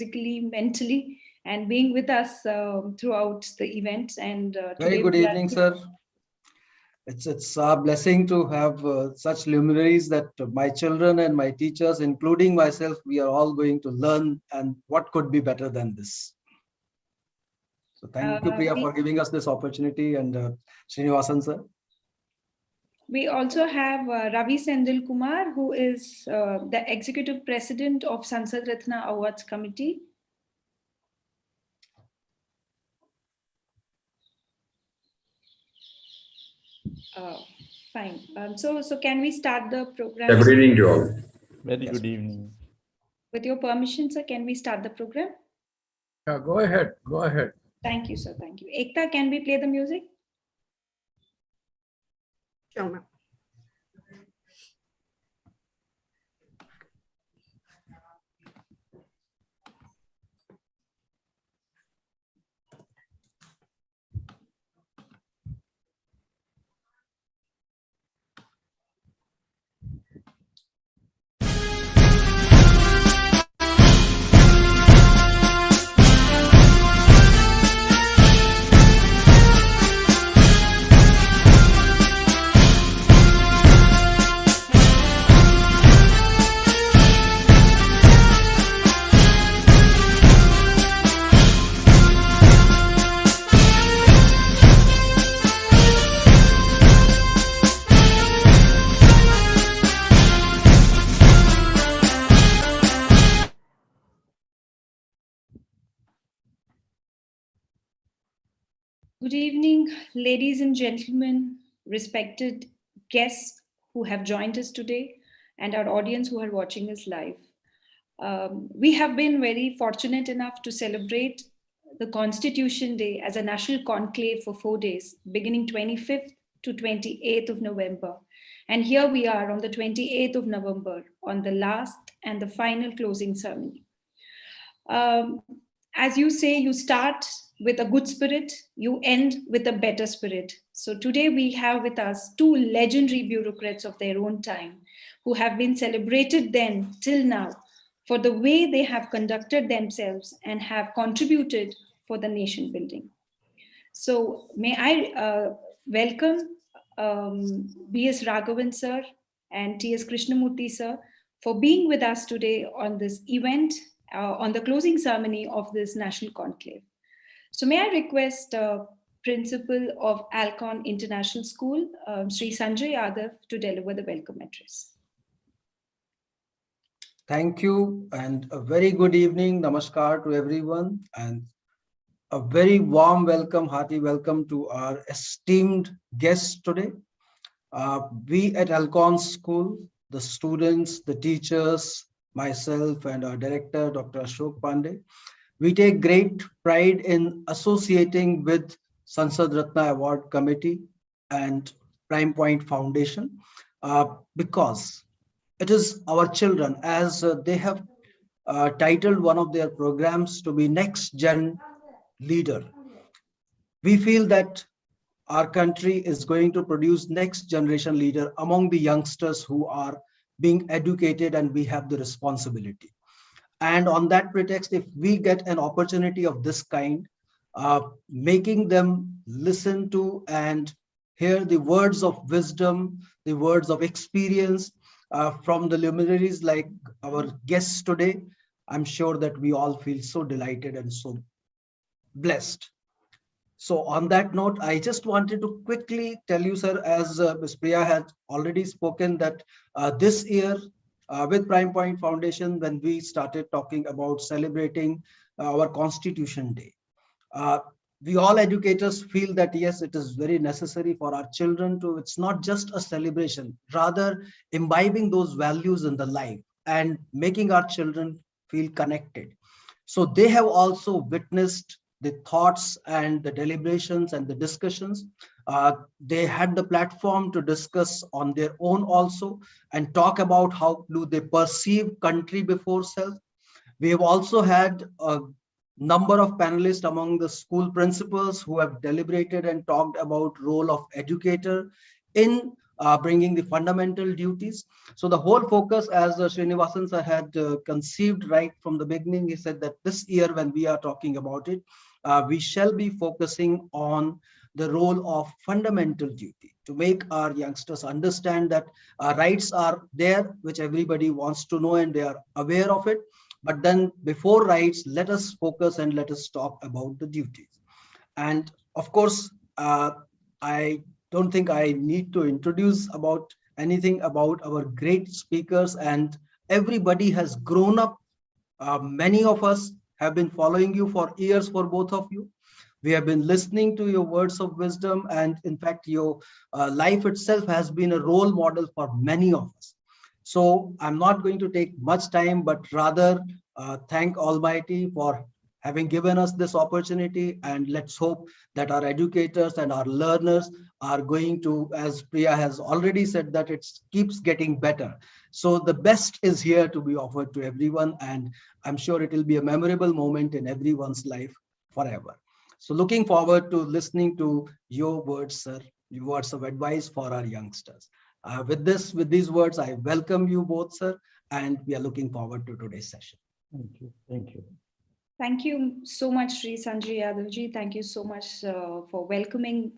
physically, mentally, and being with us throughout the event. And Very today good we are evening, sir. It's a blessing to have such luminaries that my children and my teachers, including myself, we are all going to learn, and what could be better than this. So thank you, Priya, for giving us this opportunity, and Srinivasan, sir. We also have Ravi Sendil Kumar, who is the Executive President of Sansad Ratna Awards Committee. Fine. So can we start the program? Good evening to all. Very good evening. With your permission, sir, can we start the program? Yeah, go ahead. Go ahead. Thank you, sir. Thank you. Ekta, can we play the music? Sure, ma'am. Good evening, ladies and gentlemen, respected guests who have joined us today, and our audience who are watching us live. We have been very fortunate enough to celebrate the Constitution Day as a national conclave for 4 days, beginning 25th to 28th of November. And here we are on the 28th of November, on the last and the final closing ceremony. As you say, you start with a good spirit, you end with a better spirit. So today we have with us two legendary bureaucrats of their own time who have been celebrated then till now for the way they have conducted themselves and have contributed for the nation building. So may I welcome B.S. Raghavan sir and T.S. Krishnamurthy sir for being with us today on this event, on the closing ceremony of this national conclave. So may I request Principal of Alcon International School, Shri Sanjay Yadav, to deliver the welcome address. Thank you, and a very good evening. Namaskar to everyone, and a very warm welcome, hearty welcome to our esteemed guests today. We at Alcon School, the students, the teachers, myself, and our director, Dr. Ashok Pandey, we take great pride in associating with Sansad Ratna Award Committee and Prime Point Foundation because it is our children, as they have titled one of their programs to be Next Gen Leader. We feel that our country is going to produce next generation leader among the youngsters who are being educated, and we have the responsibility. And on that pretext, if we get an opportunity of this kind, making them listen to and hear the words of wisdom, the words of experience from the luminaries like our guests today, I'm sure that we all feel so delighted and so blessed. So on that note, I just wanted to quickly tell you, sir, as Ms. Priya had already spoken, that this year, with Prime Point Foundation, when we started talking about celebrating our Constitution Day, we all educators feel that yes, it is very necessary for our children to, it's not just a celebration, rather imbibing those values in the life and making our children feel connected. So they have also witnessed the thoughts and the deliberations and the discussions. They had the platform to discuss on their own also and talk about how do they perceive country before self. We have also had a number of panelists among the school principals who have deliberated and talked about role of educator in bringing the fundamental duties. So the whole focus, as Srinivasan sir had conceived right from the beginning, he said that this year when we are talking about it, we shall be focusing on the role of fundamental duty to make our youngsters understand that rights are there, which everybody wants to know and they are aware of it. But then before rights, let us focus and let us talk about the duties. And of course, I don't think I need to introduce about anything about our great speakers, and everybody has grown up. Many of us have been following you for years, for both of you. We have been listening to your words of wisdom, and in fact, your life itself has been a role model for many of us. So I'm not going to take much time, but rather thank Almighty for having given us this opportunity. And let's hope that our educators and our learners are going to, as Priya has already said, that it keeps getting better. So the best is here to be offered to everyone. And I'm sure it will be a memorable moment in everyone's life forever. So looking forward to listening to your words, sir, your words of advice for our youngsters. With these words, I welcome you both, sir, and we are looking forward to today's session. Thank you. Thank you. Thank you so much, Shri Sanjay Yadavji. Thank you so much for welcoming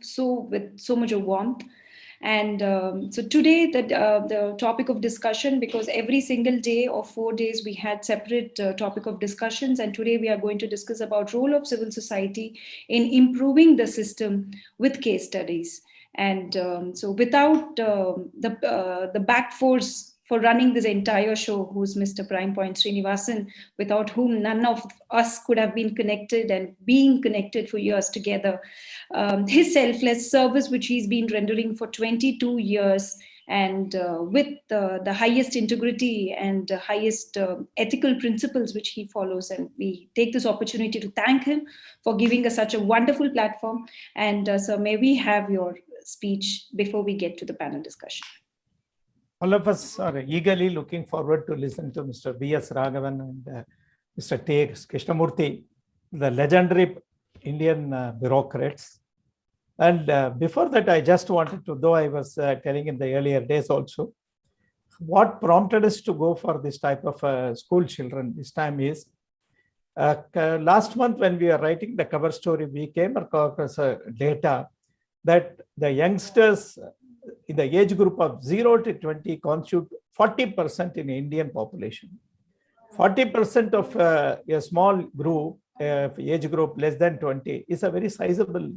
with so much of warmth. And so today, the topic of discussion, because every single day or 4 days we had separate topic of discussions, and today we are going to discuss about role of civil society in improving the system with case studies. And so without the back force for running this entire show, who's Mr. Prime Point Srinivasan, without whom none of us could have been connected and being connected for years together. His selfless service, which he's been rendering for 22 years, and with the highest integrity and highest ethical principles which he follows. And we take this opportunity to thank him for giving us such a wonderful platform. And so may we have your speech before we get to the panel discussion. All of us are eagerly looking forward to listen to Mr. B.S. Raghavan and Mr. T. Krishnamurthy, the legendary Indian bureaucrats. And before that, I just wanted to, though I was telling in the earlier days also, what prompted us to go for this type of school children this time is, last month when we were writing the cover story, we came across data that the youngsters in the age group of 0 to 20 constitute 40% in Indian population. 40% of a small group, age group less than 20, is a very sizable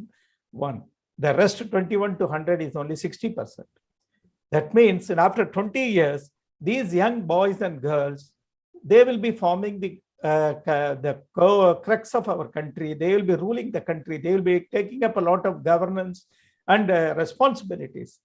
one. The rest 21 to 100 is only 60%. That means, and after 20 years, these young boys and girls, they will be forming the crux of our country. They will be ruling the country. They will be taking up a lot of governance and responsibilities.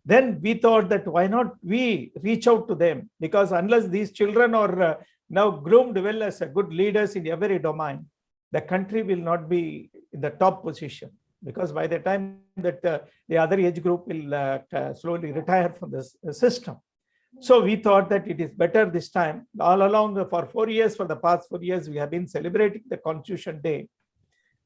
Then we thought that why not we reach out to them, because unless these children are now groomed well as good leaders in every domain, the country will not be in the top position, because by the time that the other age group will slowly retire from the system. So we thought that it is better this time. All along for 4 years, for the past 4 years, we have been celebrating the Constitution Day.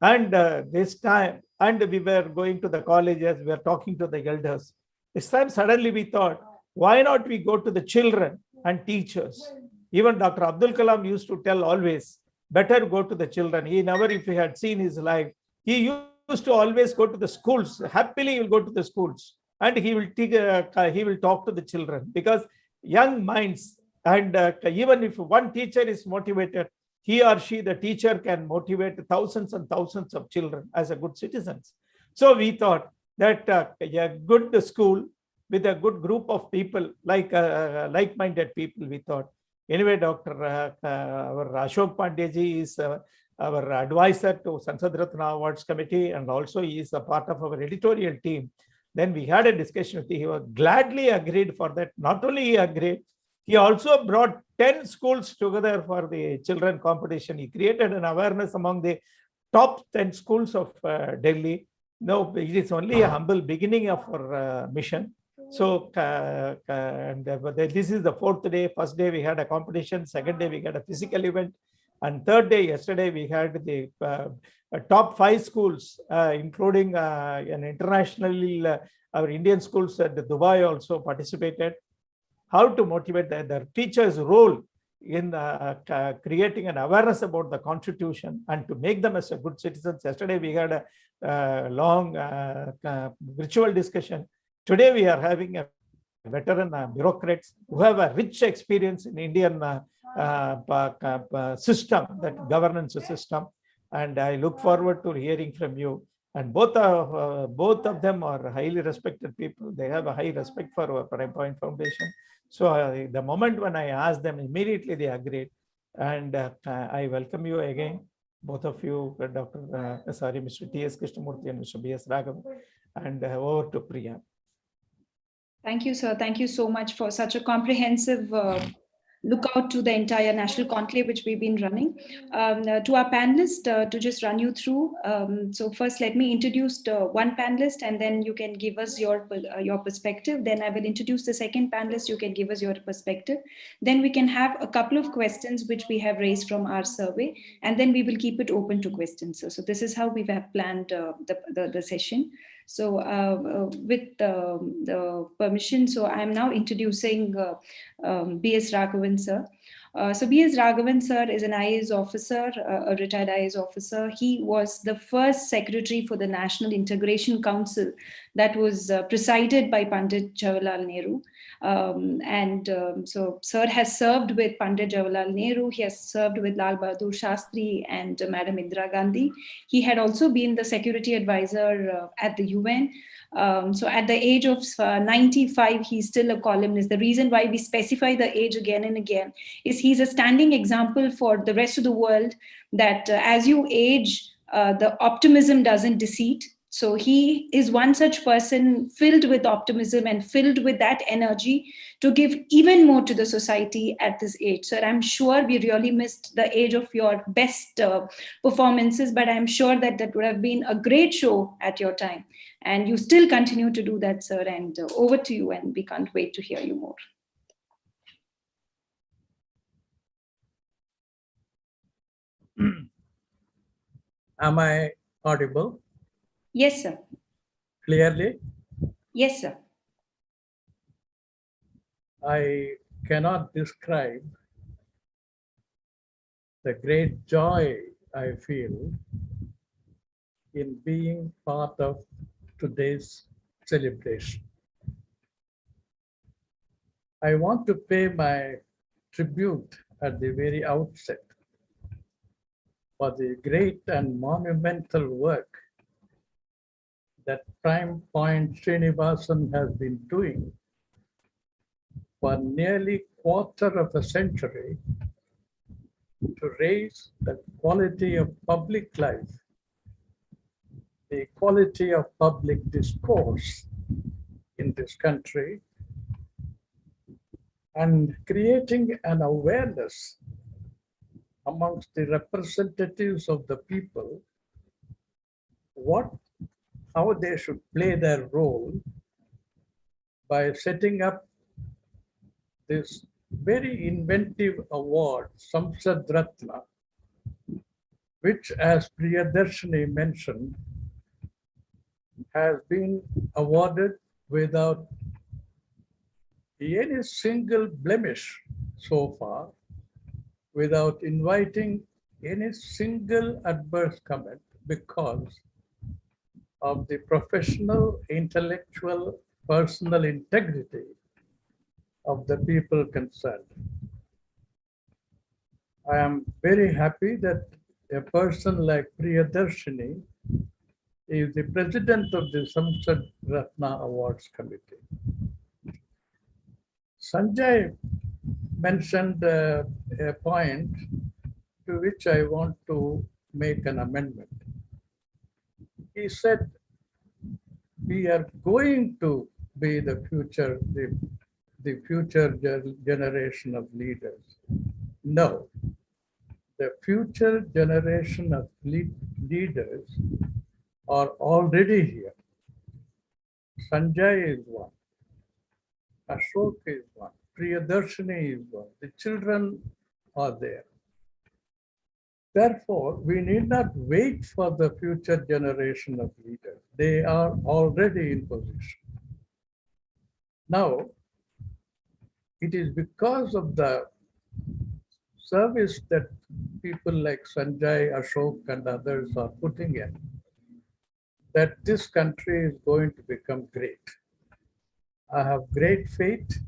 And this time, and we were going to the colleges, we were talking to the elders. This time, suddenly we thought, why not we go to the children and teachers? Even Dr. Abdul Kalam used to tell always, better go to the children. He never, if he had seen his life, he used to always go to the schools. Happily, he will go to the schools and he will talk to the children, because young minds, and even if one teacher is motivated, he or she, the teacher, can motivate thousands and thousands of children as a good citizens. So we thought that a good school with a good group of people, like-minded people, we thought. Anyway, Dr. Our Ashok Pandeyji is our advisor to Sansad Ratna Awards Committee, and also he is a part of our editorial team. Then we had a discussion with him. He was gladly agreed for that. Not only he agreed, he also brought 10 schools together for the children competition. He created an awareness among the top 10 schools of Delhi. No, it is only a humble beginning of our mission. So, this is the 4th day. First day we had a competition. Second day we had a physical event. And third day, yesterday, we had the top 5 schools, including an internationally, our Indian schools at Dubai also participated. How to motivate the teachers' role in creating an awareness about the constitution and to make them as a good citizens. Yesterday we had a long virtual discussion. Today we are having a veteran bureaucrats who have a rich experience in Indian system, that governance system, and I look forward to hearing from you. And both of them are highly respected people. They have a high respect for our Prime Point Foundation. So the moment when I asked them, immediately they agreed. And I welcome you again, both of you, Mr. T.S. Krishnamurti and Mr. B.S. Raghavan. And over to Priya. Thank you, sir. Thank you so much for such a comprehensive look out to the entire national conclave which we've been running. To our panelists, to just run you through. So first, let me introduce one panelist, and then you can give us your perspective. Then I will introduce the second panelist. You can give us your perspective. Then we can have a couple of questions which we have raised from our survey, and then we will keep it open to questions. So this is how we have planned the session. So with the permission, so I'm now introducing B.S. Raghavan, sir. So B.S. Raghavan, sir, is an IAS officer, a retired IAS officer. He was the first secretary for the National Integration Council that was presided by Pandit Jawaharlal Nehru. So sir has served with Pandit Jawaharlal Nehru. He has served with Lal Bahadur Shastri and Madam Indira Gandhi. He had also been the security advisor at the UN. So at the age of 95, he's still a columnist. The reason why we specify the age again and again is he's a standing example for the rest of the world that as you age, the optimism doesn't deceit. So he is one such person filled with optimism and filled with that energy to give even more to the society at this age. Sir, I'm sure we really missed the age of your best performances, but I'm sure that that would have been a great show at your time. And you still continue to do that, sir. And over to you, and we can't wait to hear you more. Am I audible? Yes, sir. Clearly? Yes, sir. I cannot describe the great joy I feel in being part of today's celebration. I want to pay my tribute at the very outset for the great and monumental work that Prime Point Srinivasan has been doing for nearly quarter of a century to raise the quality of public life, the quality of public discourse in this country, and creating an awareness amongst the representatives of the people how they should play their role by setting up this very inventive award, Samsad Ratna, which, as Priyadarshini mentioned, has been awarded without any single blemish so far, without inviting any single adverse comment, because of the professional, intellectual, personal integrity of the people concerned. I am very happy that a person like Priyadarshini is the president of the Samsad Ratna Awards Committee. Sanjay mentioned a point to which I want to make an amendment. He said, we are going to be the future generation of leaders. No, the future generation of leaders are already here. Sanjay is one. Ashok is one. Priyadarshini is one. The children are there. Therefore, we need not wait for the future generation of leaders. They are already in position. Now, it is because of the service that people like Sanjay, Ashok, and others are putting in that this country is going to become great. I have great faith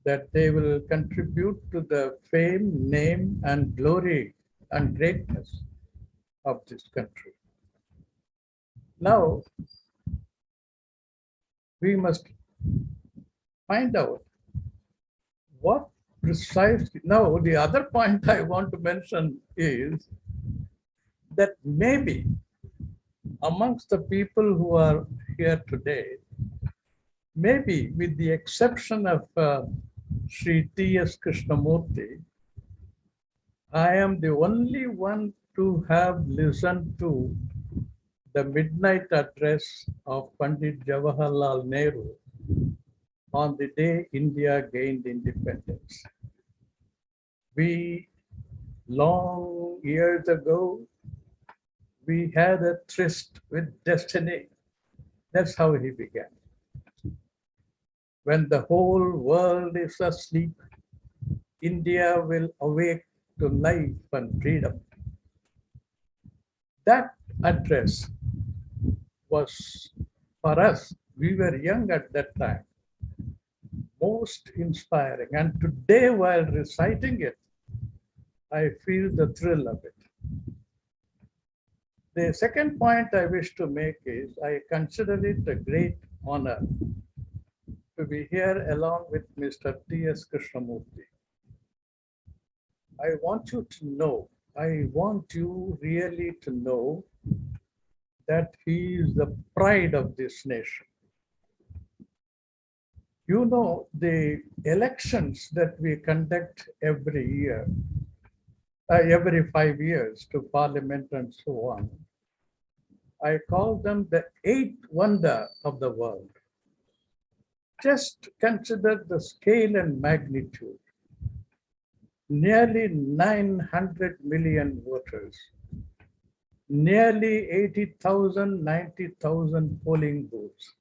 that they will contribute to the fame, name, and glory and greatness of this country. Now, we must find out what precisely. Now, the other point I want to mention is that maybe amongst the people who are here today, maybe with the exception of Shri T.S. Krishnamurti, I am the only one to have listened to the midnight address of Pandit Jawaharlal Nehru on the day India gained independence. We, long years ago, we had a tryst with destiny. That's how he began. When the whole world is asleep, India will awake to life and freedom. That address was, for us, we were young at that time, most inspiring. And today, while reciting it, I feel the thrill of it. The second point I wish to make is I consider it a great honor to be here along with Mr. T.S. Krishnamurti. I want you to know, I want you really to know that he is the pride of this nation. You know, the elections that we conduct every year, every 5 years to parliament and so on, I call them the eighth wonder of the world. Just consider the scale and magnitude. Nearly 900 million voters, nearly 80,000, 90,000 polling booths,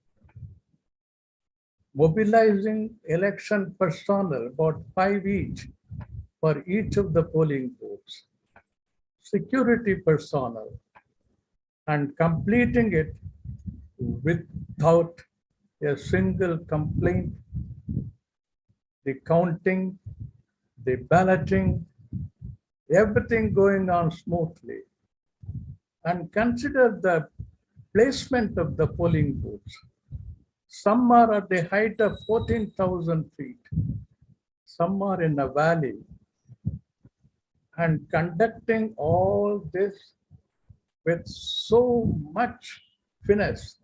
mobilizing election personnel, about 5 each for each of the polling booths, security personnel, and completing it without a single complaint, the counting, the balloting, everything going on smoothly. And consider the placement of the polling booths. Some are at the height of 14,000 feet. Some are in a valley. And conducting all this with so much finesse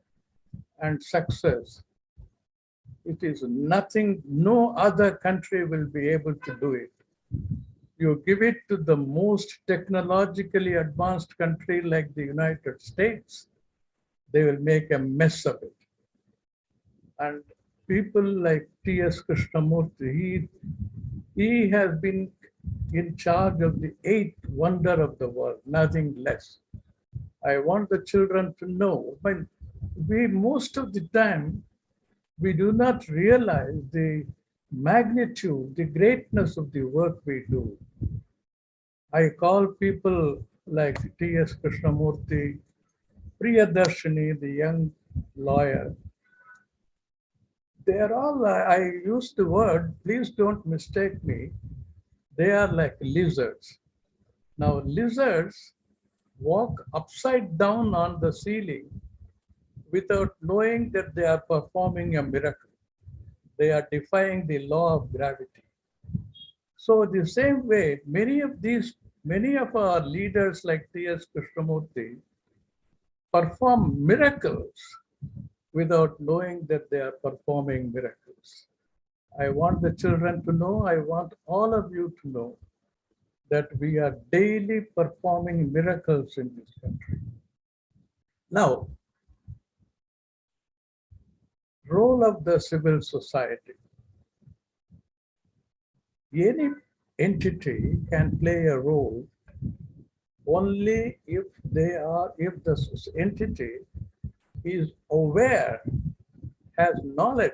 and success, it is nothing, no other country will be able to do it. You give it to the most technologically advanced country like the United States, they will make a mess of it. And people like T.S. Krishnamurti, he has been in charge of the eighth wonder of the world, nothing less. I want the children to know, but we, most of the time, we do not realize the magnitude, the greatness of the work we do. I call people like T.S. Krishnamurti, Priyadarshini, the young lawyer. They are all, I use the word, please don't mistake me, they are like lizards. Now, lizards walk upside down on the ceiling without knowing that they are performing a miracle. They are defying the law of gravity. So the same way, many of our leaders like T.S. Krishnamurti perform miracles without knowing that they are performing miracles. I want the children to know, I want all of you to know that we are daily performing miracles in this country. Now, role of the civil society. Any entity can play a role only if if the entity is aware, has knowledge,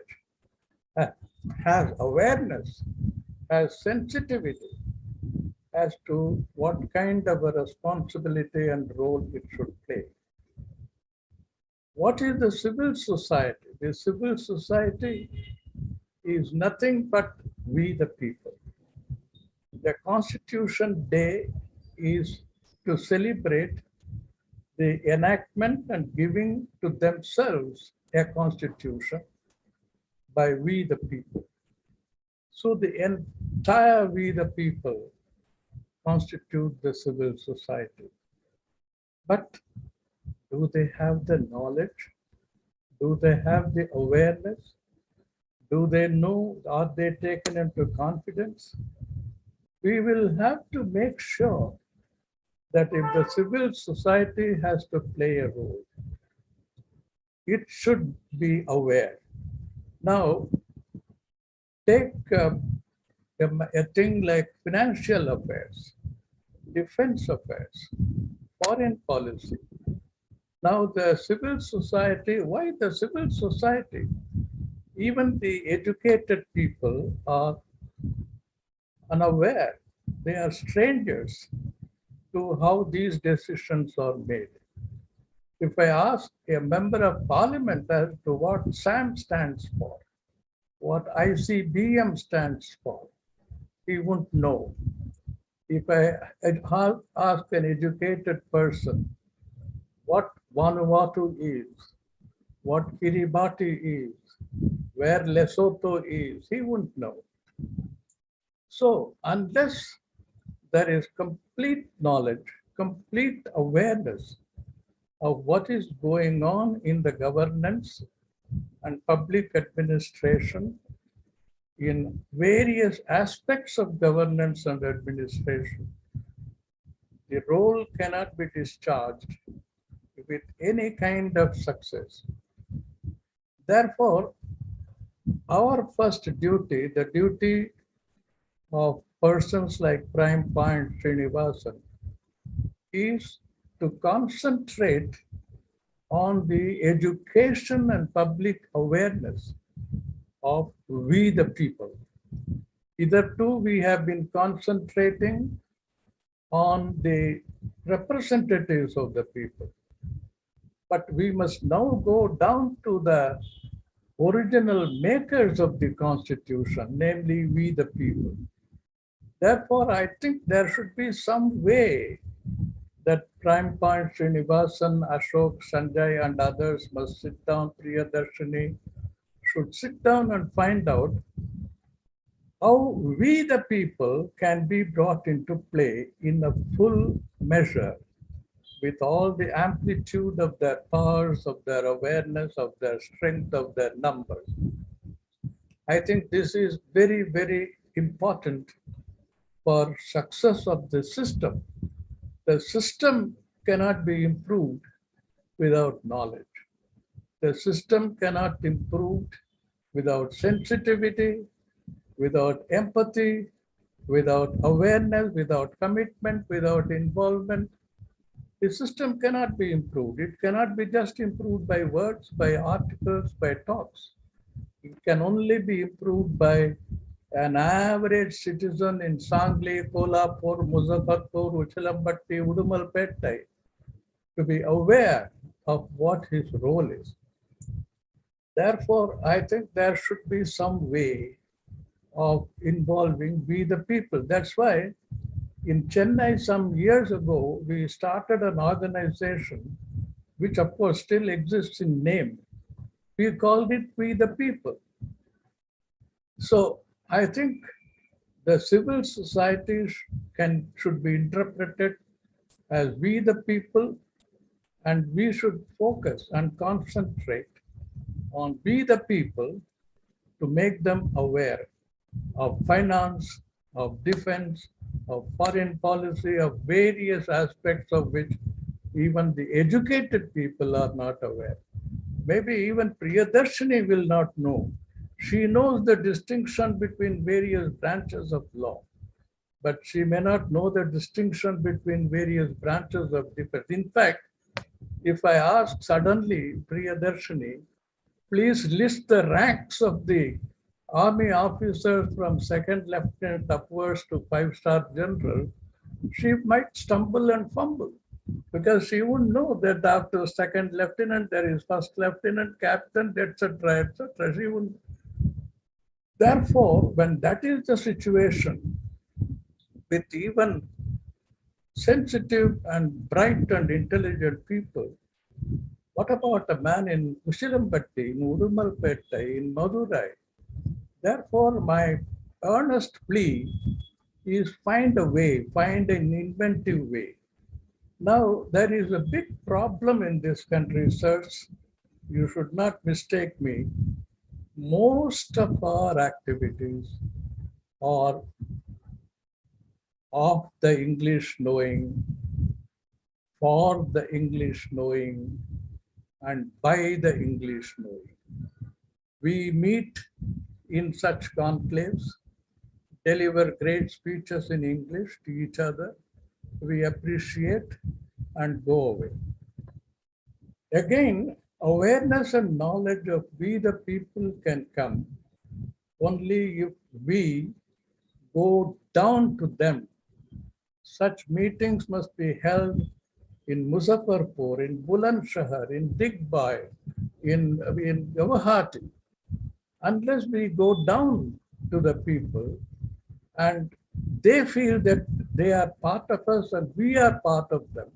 has awareness, has sensitivity as to what kind of a responsibility and role it should play. What is the civil society? The civil society is nothing but we the people. The Constitution Day is to celebrate the enactment and giving to themselves a constitution by we the people. So the entire we the people constitute the civil society. But do they have the knowledge? Do they have the awareness? Do they know? Are they taken into confidence? We will have to make sure that if the civil society has to play a role, it should be aware. Now, take a thing like financial affairs, defense affairs, foreign policy. Now, the civil society, why the civil society? Even the educated people are unaware. They are strangers to how these decisions are made. If I ask a member of parliament as to what SAM stands for, what ICBM stands for, he won't know. If I ask an educated person what Vanuatu is, what Kiribati is, where Lesotho is, he wouldn't know. So unless there is complete knowledge, complete awareness of what is going on in the governance and public administration, in various aspects of governance and administration, the role cannot be discharged with any kind of success. Therefore, our first duty, the duty of persons like Prime Point Srinivasan, is to concentrate on the education and public awareness of we the people. Hitherto, we have been concentrating on the representatives of the people. But we must now go down to the original makers of the Constitution, namely we the people. Therefore, I think there should be some way that Prime Point Srinivasan, Ashok, Sanjay, and others must sit down, Priyadarshini should sit down and find out how we the people can be brought into play in a full measure with all the amplitude of their powers, of their awareness, of their strength, of their numbers. I think this is very, very important for success of the system. The system cannot be improved without knowledge. The system cannot be improved without sensitivity, without empathy, without awareness, without commitment, without involvement. The system cannot be improved. It cannot be just improved by words, by articles, by talks. It can only be improved by an average citizen in Sangli, Kolhapur, Muzaffarpur, Uchilambatti, Udumalpettai to be aware of what his role is. Therefore, I think there should be some way of involving we the people. That's why in Chennai some years ago, we started an organization which of course still exists in name. We called it We the People. So I think the civil society should be interpreted as we the people, and we should focus and concentrate on we the people to make them aware of finance, of defense, of foreign policy, of various aspects of which even the educated people are not aware. Maybe even Priyadarshini will not know. She knows the distinction between various branches of law. but she may not know the distinction between various branches of defense. In fact, if I ask suddenly, Priyadarshini, please list the ranks of the army officers from second lieutenant upwards to five-star general, she might stumble and fumble because she wouldn't know that after second lieutenant there is first lieutenant, captain, etc., etc. She wouldn't. Therefore, when that is the situation, with even sensitive and bright and intelligent people, what about a man in Ushilambatti, in Udumalpettai, in Madurai? Therefore, my earnest plea is find a way, find an inventive way. Now, there is a big problem in this country, sirs. You should not mistake me. Most of our activities are of the English knowing, for the English knowing, and by the English knowing. We meet in such conclaves, deliver great speeches in English to each other. We appreciate and go away. Again, awareness and knowledge of we the people can come only if we go down to them. Such meetings must be held in Muzaffarpur, in Bulandshahr, in Digbai, in Guwahati. Unless we go down to the people and they feel that they are part of us and we are part of them,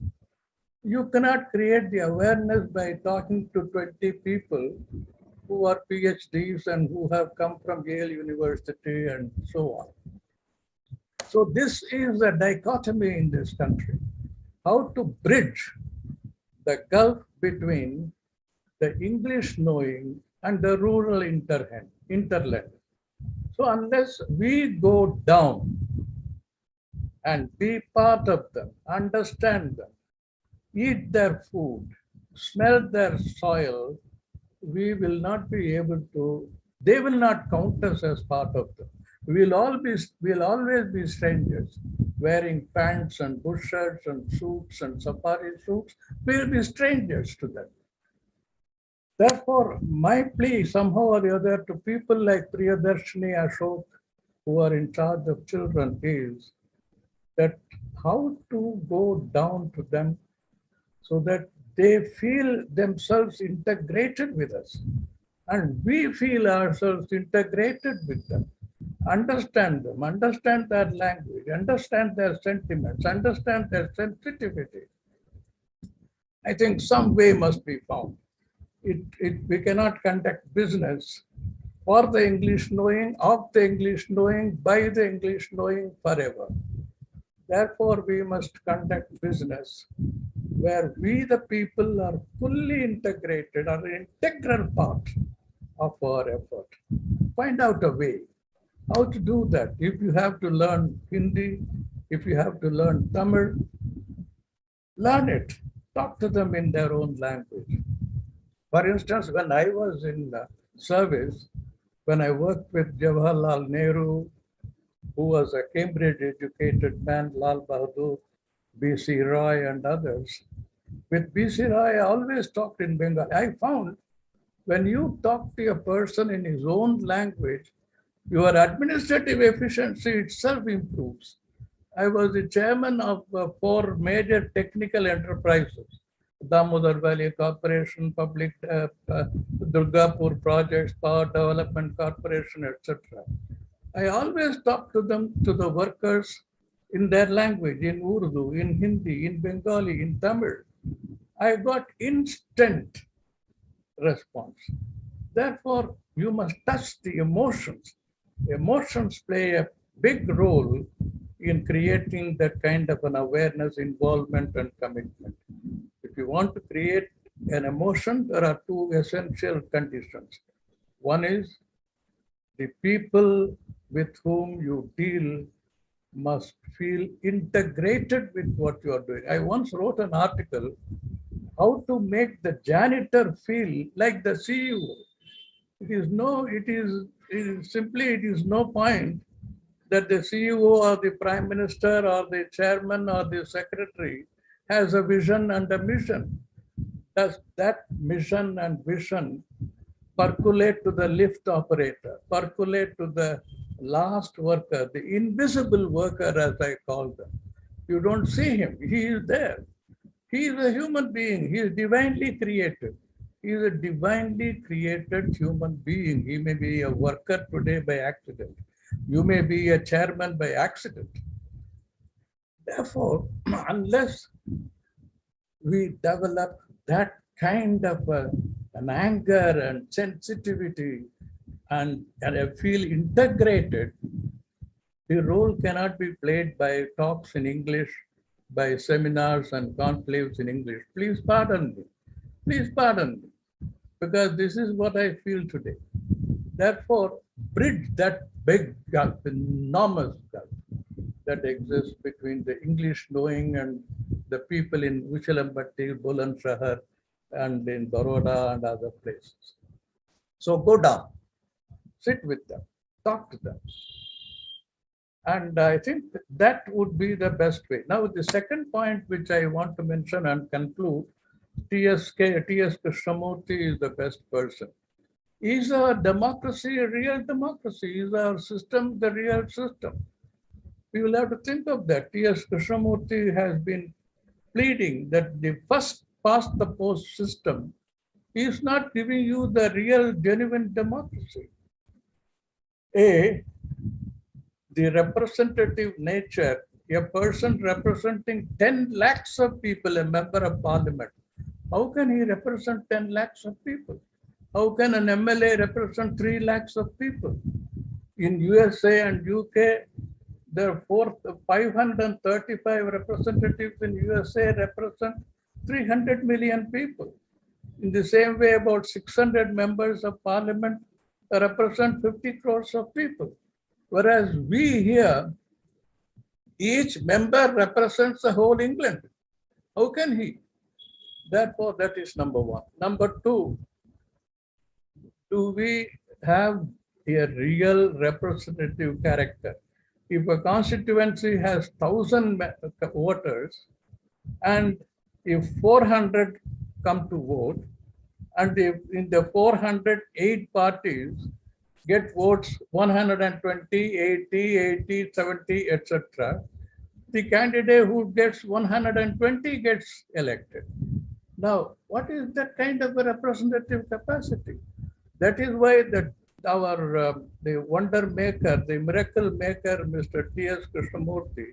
you cannot create the awareness by talking to 20 people who are PhDs and who have come from Yale University and so on. So this is a dichotomy in this country. How to bridge the gulf between the English knowing and the rural interland. So unless we go down and be part of them, understand them, eat their food, smell their soil, we will not be able to, they will not count us as part of them. We'll always be strangers, wearing pants and bush shirts and suits and safari suits. We'll be strangers to them. Therefore, my plea somehow or the other to people like Priyadarshini Ashok, who are in charge of children, is that how to go down to them so that they feel themselves integrated with us and we feel ourselves integrated with them. Understand them, understand their language, understand their sentiments, understand their sensitivity. I think some way must be found. We cannot conduct business for the English knowing, of the English knowing, by the English knowing forever. Therefore, we must conduct business where we the people are fully integrated, are an integral part of our effort. Find out a way how to do that. If you have to learn Hindi, if you have to learn Tamil, learn it. Talk to them in their own language. For instance, when I was in service, when I worked with Jawaharlal Nehru, who was a Cambridge educated man, Lal Bahadur, B.C. Roy and others, with B.C. Roy, I always talked in Bengali. I found when you talk to a person in his own language, your administrative efficiency itself improves. I was the chairman of 4 major technical enterprises, Damodar Valley Corporation, Public Durgapur Projects, Power Development Corporation, etc. I always talk to them, to the workers in their language, in Urdu, in Hindi, in Bengali, in Tamil. I got instant response. Therefore, you must touch the emotions. Emotions play a big role in creating that kind of an awareness, involvement, and commitment. If you want to create an emotion, there are 2 essential conditions. One is the people with whom you deal must feel integrated with what you are doing. I once wrote an article, how to make the janitor feel like the CEO. It is no point that the CEO or the Prime Minister or the Chairman or the Secretary has a vision and a mission. Does that mission and vision percolate to the lift operator, percolate to the last worker, the invisible worker, as I call them? You don't see him, he is there. He is a human being, he is divinely created. He is a divinely created human being. He may be a worker today by accident. You may be a chairman by accident. Therefore, unless we develop that kind of an anger and sensitivity and feel integrated, the role cannot be played by talks in English, by seminars and conclaves in English. Please pardon me. Please pardon me, because this is what I feel today. Therefore, bridge that big gulf, enormous gulf that exists between the English knowing and the people in Uchilambatti, Bulandshahr, and in Baroda and other places. So go down, sit with them, talk to them. And I think that would be the best way. Now, the second point which I want to mention and conclude, T.S. Krishnamurti is the best person. Is our democracy a real democracy? Is our system the real system? We will have to think of that. T.S. Krishnamurti has been pleading that the first past the post system is not giving you the real, genuine democracy. The representative nature, a person representing 10 lakhs of people, a member of parliament, how can he represent 10 lakhs of people? How can an MLA represent 3 lakhs of people? In USA and UK, there are 535 representatives in USA represent 300 million people. In the same way, about 600 members of parliament represent 50 crores of people. Whereas we here, each member represents the whole England. How can he? Therefore, that is number one. Number two, do we have a real representative character? If a constituency has 1,000 voters, and if 400 come to vote, and if in the 408 parties get votes 120, 80, 80, 70, etc., the candidate who gets 120 gets elected. Now, what is that kind of a representative capacity? That is why the wonder maker, the miracle maker, Mr. T.S. Krishnamurti,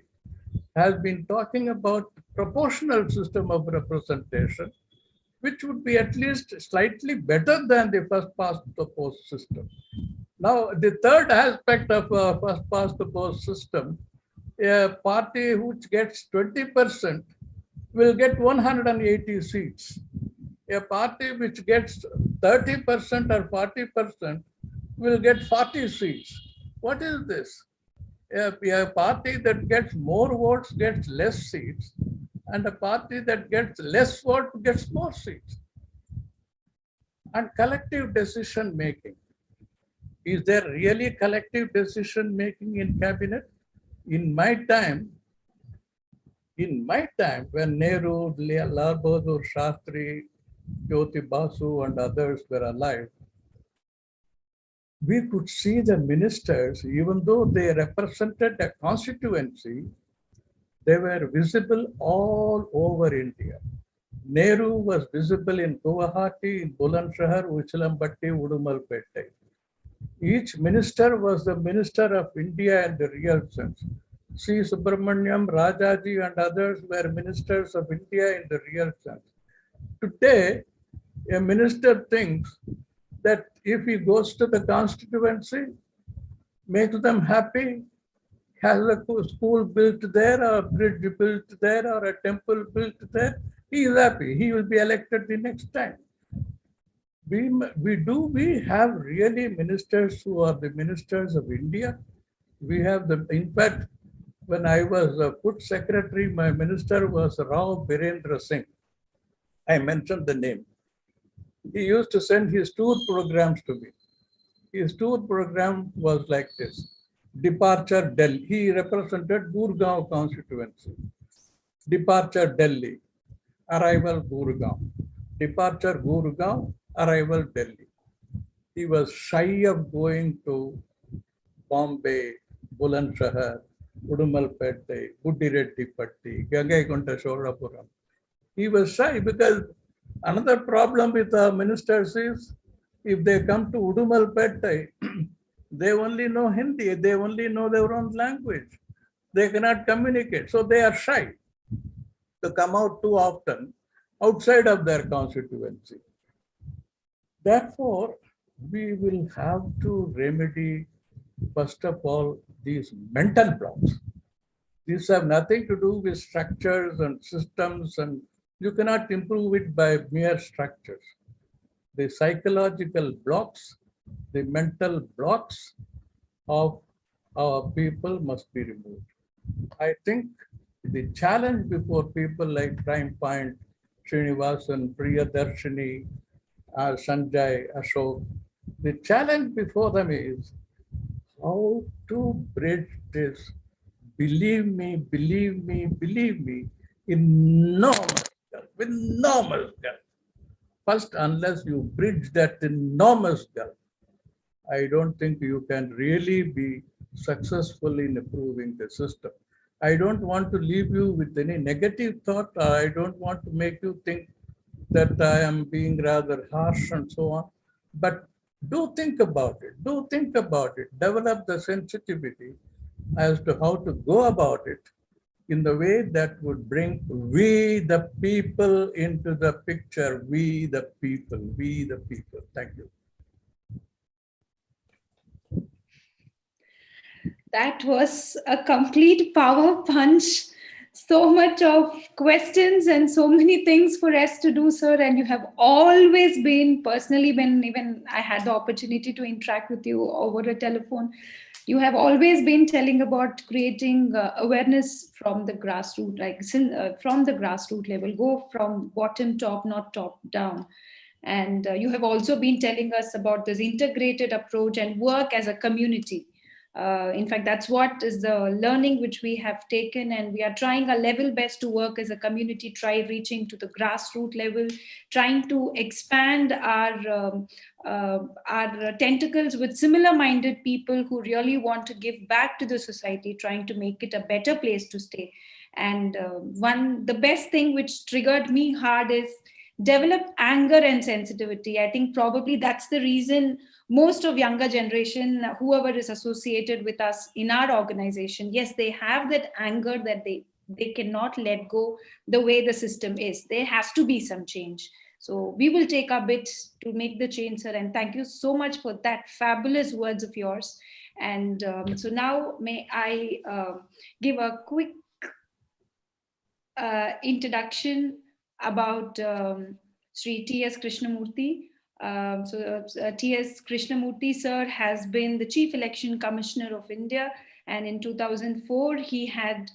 has been talking about proportional system of representation, which would be at least slightly better than the first past the post system. Now, the third aspect of first past the post system, a party which gets 20% will get 180 seats. A party which gets 30% or 40% will get 40 seats. What is this? A party that gets more votes gets less seats, and a party that gets less votes gets more seats. And collective decision making. Is there really collective decision making in cabinet? In my time, when Nehru, Lal Bahadur Shastri, Jyoti Basu and others were alive, we could see the ministers, even though they represented a constituency, they were visible all over India. Nehru was visible in Guwahati, in Bulandshahr, Uchilambatti, Udumalpete. Each minister was the minister of India in the real sense. C. Subramaniam, Rajaji and others were ministers of India in the real sense. Today, a minister thinks that if he goes to the constituency, makes them happy, has a school built there, or a bridge built there, or a temple built there, he is happy. He will be elected the next time. We have really ministers who are the ministers of India. We have them. In fact, when I was a food secretary, my minister was Rao Birendra Singh. I mentioned the name. He used to send his tour programs to me. His tour program was like this. Departure Delhi. He represented Gurgaon constituency. Departure Delhi. Arrival Gurgaon. Departure Gurgaon. Arrival Delhi. He was shy of going to Bombay, Bulandshahr, Udumalpete, Buddirettipatti, Gangaikonda Solapuram. He was shy because another problem with our ministers is if they come to Udumalpete, they only know Hindi, they only know their own language. They cannot communicate, so they are shy to come out too often outside of their constituency. Therefore, we will have to remedy, first of all, these mental blocks. These have nothing to do with structures and systems, and you cannot improve it by mere structures. The psychological blocks, the mental blocks of our people must be removed. I think the challenge before people like Prime Point, Srinivasan, Priyadarshini, Sanjay, Ashok, the challenge before them is how to bridge this believe me, believe me, believe me, enormous gulf, enormous gulf. First, unless you bridge that enormous gulf, I don't think you can really be successful in improving the system. I don't want to leave you with any negative thought. I don't want to make you think that I am being rather harsh and so on. But do think about it. Do think about it. Develop the sensitivity as to how to go about it in the way that would bring we the people into the picture. We the people, we the people. Thank you. That was a complete power punch. So much of questions and so many things for us to do, sir. And you have always been, personally, when even I had the opportunity to interact with you over a telephone, you have always been telling about creating awareness from the grassroots, like from the grassroots level, go from bottom top, not top down. And you have also been telling us about this integrated approach and work as a community. In fact, that's what is the learning which we have taken, and we are trying our level best to work as a community, try reaching to the grassroots level, trying to expand our tentacles with similar-minded people who really want to give back to the society, trying to make it a better place to stay. And the best thing which triggered me hard is develop anger and sensitivity. I think probably that's the reason most of younger generation, whoever is associated with us in our organization, yes, they have that anger that they cannot let go the way the system is. There has to be some change. So we will take our bit to make the change, sir. And thank you so much for that fabulous words of yours. And so now may I give a quick introduction about Shri T.S. Krishnamurti. T.S. Krishnamurti sir has been the Chief Election Commissioner of India, and in 2004 he had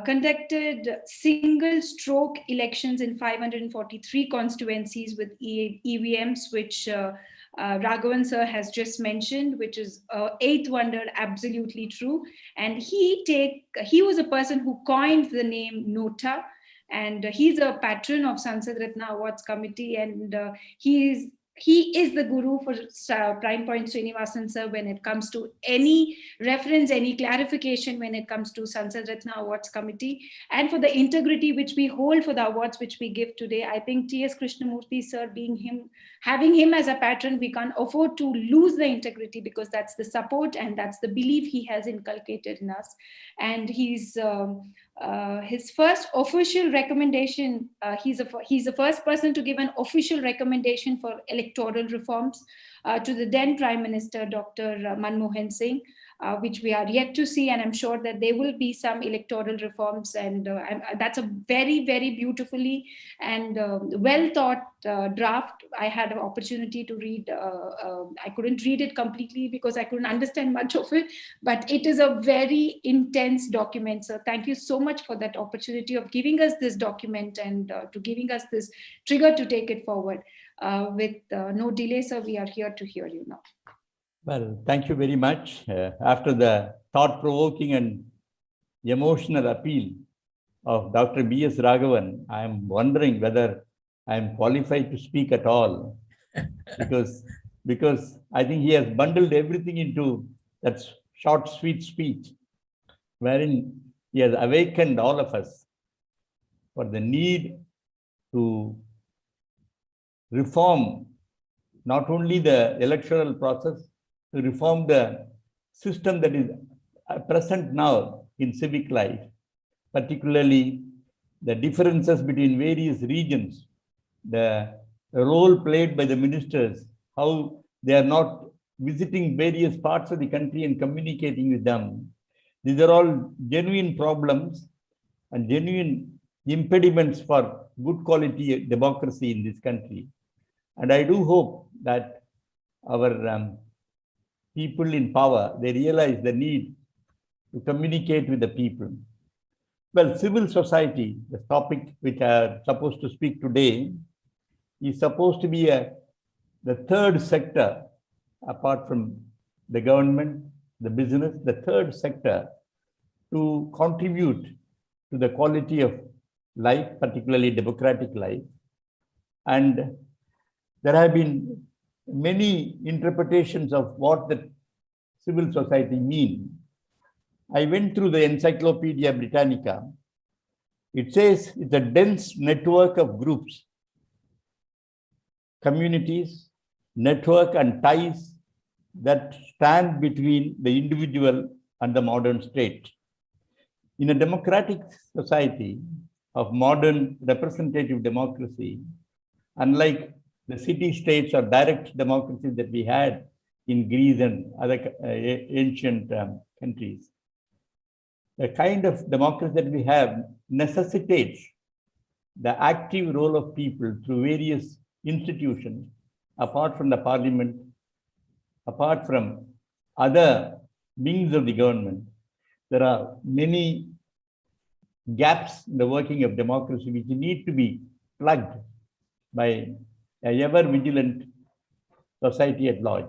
conducted single stroke elections in 543 constituencies with EVMs, which Raghavan sir has just mentioned, which is eighth wonder, absolutely true. And he was a person who coined the name Nota, and he's a patron of Sansad Ratna Awards Committee, and he is the guru for Prime Point Srinivasan sir when it comes to any reference, any clarification when it comes to Sansad Ratna Awards Committee. And for the integrity which we hold for the awards which we give today, I think T.S. Krishnamurti sir, having him as a patron, we can't afford to lose the integrity, because that's the support and that's the belief he has inculcated in us. And he's his first official recommendation, he's the first person to give an official recommendation for electoral reforms to the then Prime Minister, Dr. Manmohan Singh, which we are yet to see. And I'm sure that there will be some electoral reforms. And that's a very, very beautifully and well thought draft. I had an opportunity to read. I couldn't read it completely because I couldn't understand much of it, but it is a very intense document. So thank you so much for that opportunity of giving us this document and to giving us this trigger to take it forward. With no delay, sir, we are here to hear you now. Well, thank you very much. After the thought-provoking and emotional appeal of Dr. B.S. Raghavan, I am wondering whether I am qualified to speak at all, because I think he has bundled everything into that short, sweet speech, wherein he has awakened all of us for the need to reform not only the electoral process, to reform the system that is present now in civic life, particularly the differences between various regions, the role played by the ministers, how they are not visiting various parts of the country and communicating with them. These are all genuine problems and genuine impediments for good quality democracy in this country. And I do hope that our people in power, they realize the need to communicate with the people. Well, civil society, the topic which I am supposed to speak today, is supposed to be the third sector, apart from the government, the business, the third sector to contribute to the quality of life, particularly democratic life. And there have been many interpretations of what the civil society means. I went through the Encyclopedia Britannica. It says it's a dense network of groups, communities, network and ties that stand between the individual and the modern state. In a democratic society of modern representative democracy, unlike the city-states or direct democracies that we had in Greece and other ancient countries, the kind of democracy that we have necessitates the active role of people through various institutions, apart from the parliament, apart from other wings of the government. There are many gaps in the working of democracy which need to be plugged by a ever-vigilant society at large.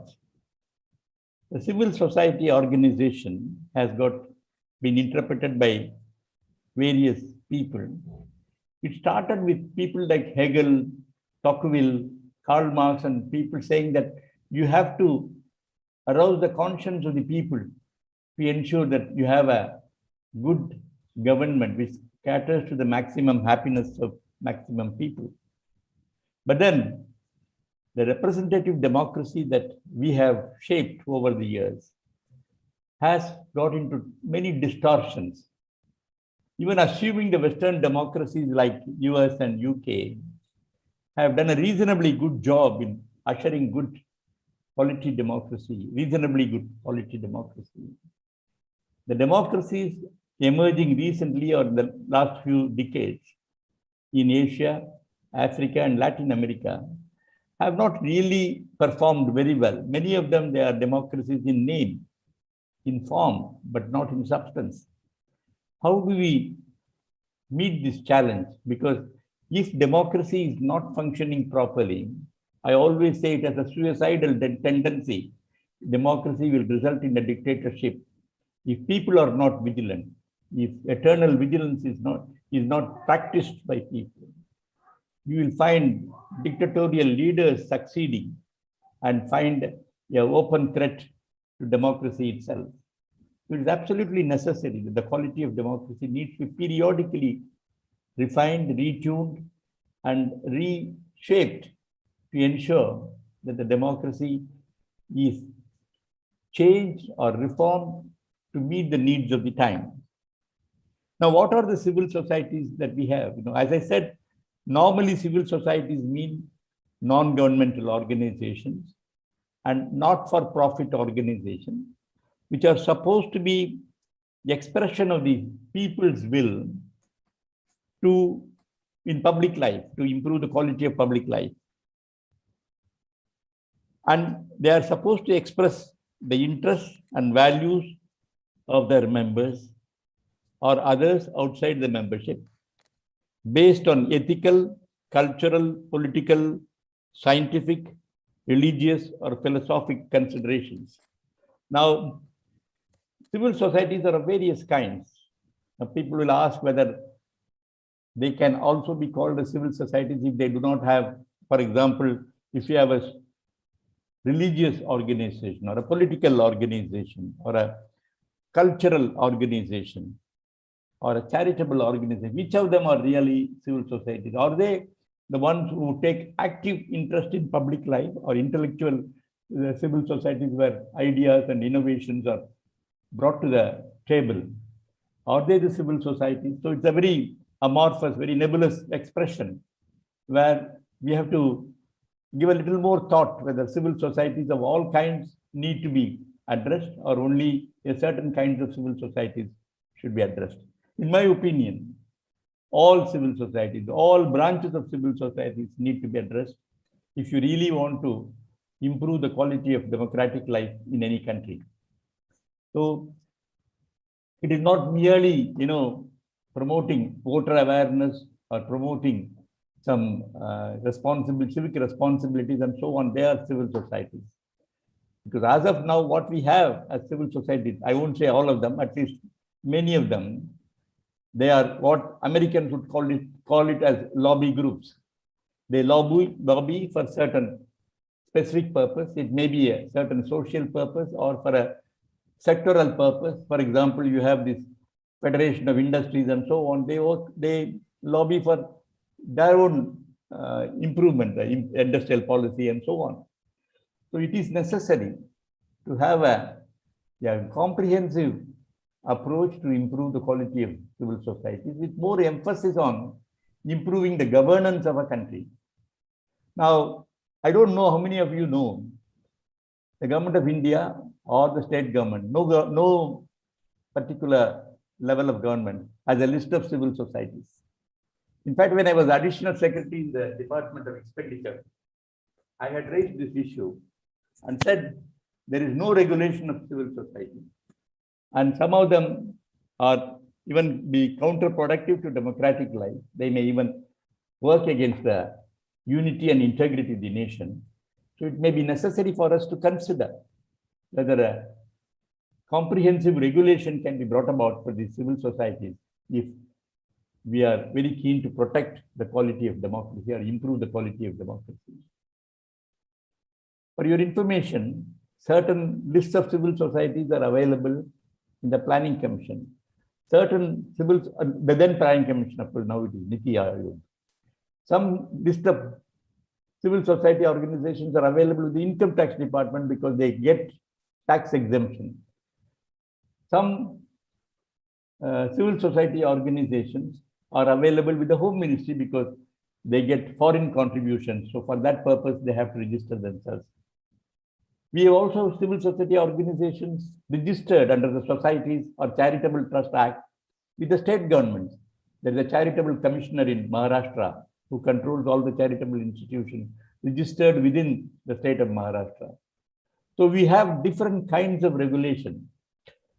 The civil society organization has been interpreted by various people. It started with people like Hegel, Tocqueville, Karl Marx, and people saying that you have to arouse the conscience of the people to ensure that you have a good government which caters to the maximum happiness of maximum people. But then the representative democracy that we have shaped over the years has got into many distortions. Even assuming the Western democracies like US and UK have done a reasonably good job in ushering good quality democracy, reasonably good quality democracy. The democracies emerging recently or in the last few decades in Asia, Africa, and Latin America have not really performed very well. Many of them, they are democracies in name, in form, but not in substance. How do we meet this challenge? Because if democracy is not functioning properly, I always say it has a suicidal tendency. Democracy will result in a dictatorship if people are not vigilant, if eternal vigilance is not practiced by people. You will find dictatorial leaders succeeding and find an open threat to democracy itself. It is absolutely necessary that the quality of democracy needs to be periodically refined, retuned, and reshaped to ensure that the democracy is changed or reformed to meet the needs of the time. Now, what are the civil societies that we have? As I said, normally civil societies mean non-governmental organizations and not-for-profit organizations, which are supposed to be the expression of the people's will in public life, to improve the quality of public life. And they are supposed to express the interests and values of their members or others outside the membership based on ethical, cultural, political, scientific, religious or philosophic considerations. Now, civil societies are of various kinds. Now, people will ask whether they can also be called as civil societies if they do not have, for example, if you have a religious organization or a political organization or a cultural organization or a charitable organization, which of them are really civil societies? Are they the ones who take active interest in public life, or intellectual civil societies where ideas and innovations are brought to the table? Are they the civil societies? So it's a very amorphous, very nebulous expression where we have to give a little more thought whether civil societies of all kinds need to be addressed or only a certain kinds of civil societies should be addressed. In my opinion, all civil societies, all branches of civil societies need to be addressed if you really want to improve the quality of democratic life in any country. So it is not merely, promoting voter awareness or promoting some civic responsibilities and so on. They are civil societies. Because as of now, what we have as civil societies, I won't say all of them, at least many of them, they are what Americans would call it as lobby groups. They lobby for certain specific purpose. It may be a certain social purpose or for a sectoral purpose. For example, you have this Federation of Industries and so on. They lobby for their own improvement, the industrial policy and so on. So it is necessary to have a comprehensive approach to improve the quality of civil societies with more emphasis on improving the governance of a country. Now, I don't know how many of you know the government of India or the state government, no particular level of government has a list of civil societies. In fact, when I was additional secretary in the Department of Expenditure, I had raised this issue and said there is no regulation of civil society. And some of them are even be counterproductive to democratic life. They may even work against the unity and integrity of the nation. So it may be necessary for us to consider whether a comprehensive regulation can be brought about for these civil societies if we are very keen to protect the quality of democracy or improve the quality of democracy. For your information, certain lists of civil societies are available in the Planning Commission. Certain the then Planning Commission, of course, now it is Niti Aayog. Some list of civil society organizations are available with the Income Tax Department because they get tax exemption. Some civil society organizations are available with the Home Ministry because they get foreign contributions. So for that purpose, they have to register themselves. We have also civil society organizations registered under the Societies or Charitable Trust Act with the state governments. There is a charitable commissioner in Maharashtra who controls all the charitable institutions registered within the state of Maharashtra. So we have different kinds of regulation.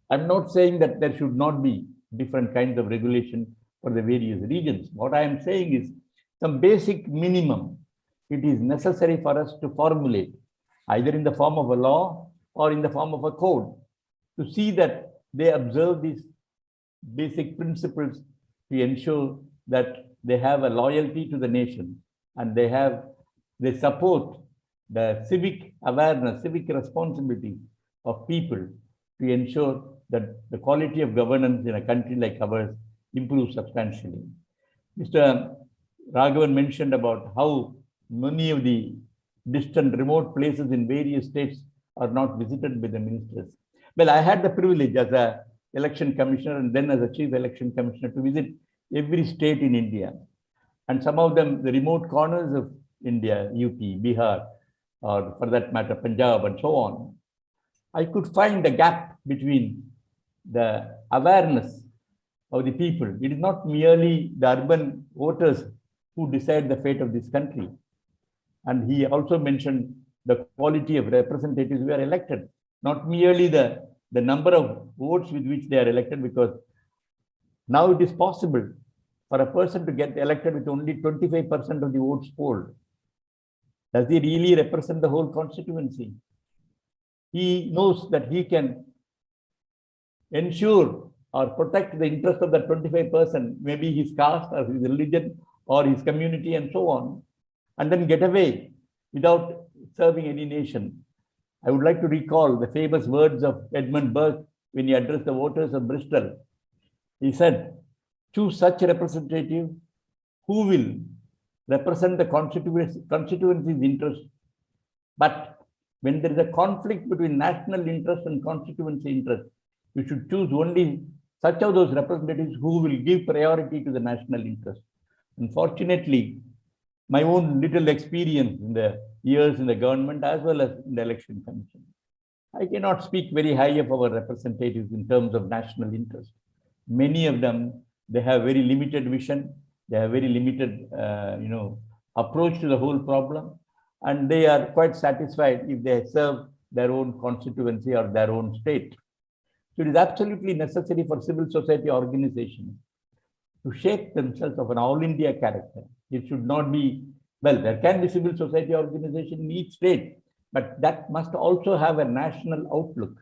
I'm not saying that there should not be different kinds of regulation for the various regions. What I am saying is some basic minimum it is necessary for us to formulate, either in the form of a law or in the form of a code, to see that they observe these basic principles to ensure that they have a loyalty to the nation and they support the civic awareness, civic responsibility of people to ensure that the quality of governance in a country like ours improves substantially. Mr. Raghavan mentioned about how many of the distant, remote places in various states are not visited by the ministers. Well, I had the privilege as an election commissioner and then as a chief election commissioner to visit every state in India. And some of them, the remote corners of India, UP, Bihar, or for that matter, Punjab and so on, I could find the gap between the awareness of the people. It is not merely the urban voters who decide the fate of this country. And he also mentioned the quality of representatives who are elected, not merely the number of votes with which they are elected, because now it is possible for a person to get elected with only 25% of the votes polled. Does he really represent the whole constituency? He knows that he can ensure or protect the interest of the 25%, maybe his caste or his religion or his community and so on, and then get away without serving any nation. I would like to recall the famous words of Edmund Burke when he addressed the voters of Bristol. He said, choose such a representative who will represent the constituency's interest. But when there is a conflict between national interest and constituency interest, you should choose only such of those representatives who will give priority to the national interest. Unfortunately, my own little experience in the years in the government as well as in the election commission, I cannot speak very high of our representatives in terms of national interest. Many of them, they have very limited vision. They have very limited, approach to the whole problem, and they are quite satisfied if they serve their own constituency or their own state. So it is absolutely necessary for civil society organizations to shape themselves of an all India character. It should not be, well, there can be civil society organization in each state, but that must also have a national outlook.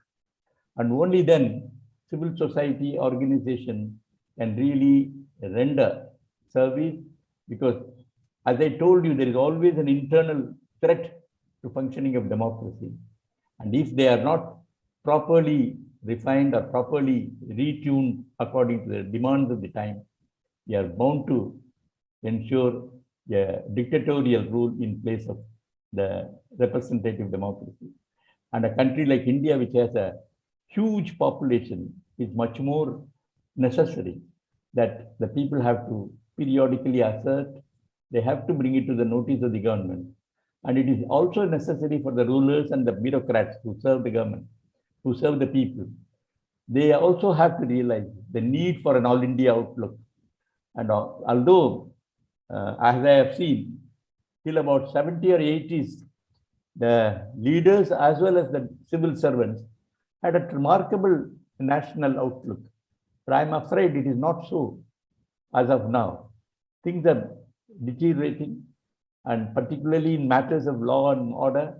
And only then civil society organization can really render service, because as I told you, there is always an internal threat to functioning of democracy. And if they are not properly refined or properly retuned according to the demands of the time, we are bound to ensure a dictatorial rule in place of the representative democracy. And a country like India, which has a huge population, is much more necessary that the people have to periodically assert, they have to bring it to the notice of the government. And it is also necessary for the rulers and the bureaucrats who serve the government, who serve the people. They also have to realize the need for an all India outlook. And although, as I have seen, till about 70 or 80s, the leaders as well as the civil servants had a remarkable national outlook. But I'm afraid it is not so as of now. Things are deteriorating, and particularly in matters of law and order,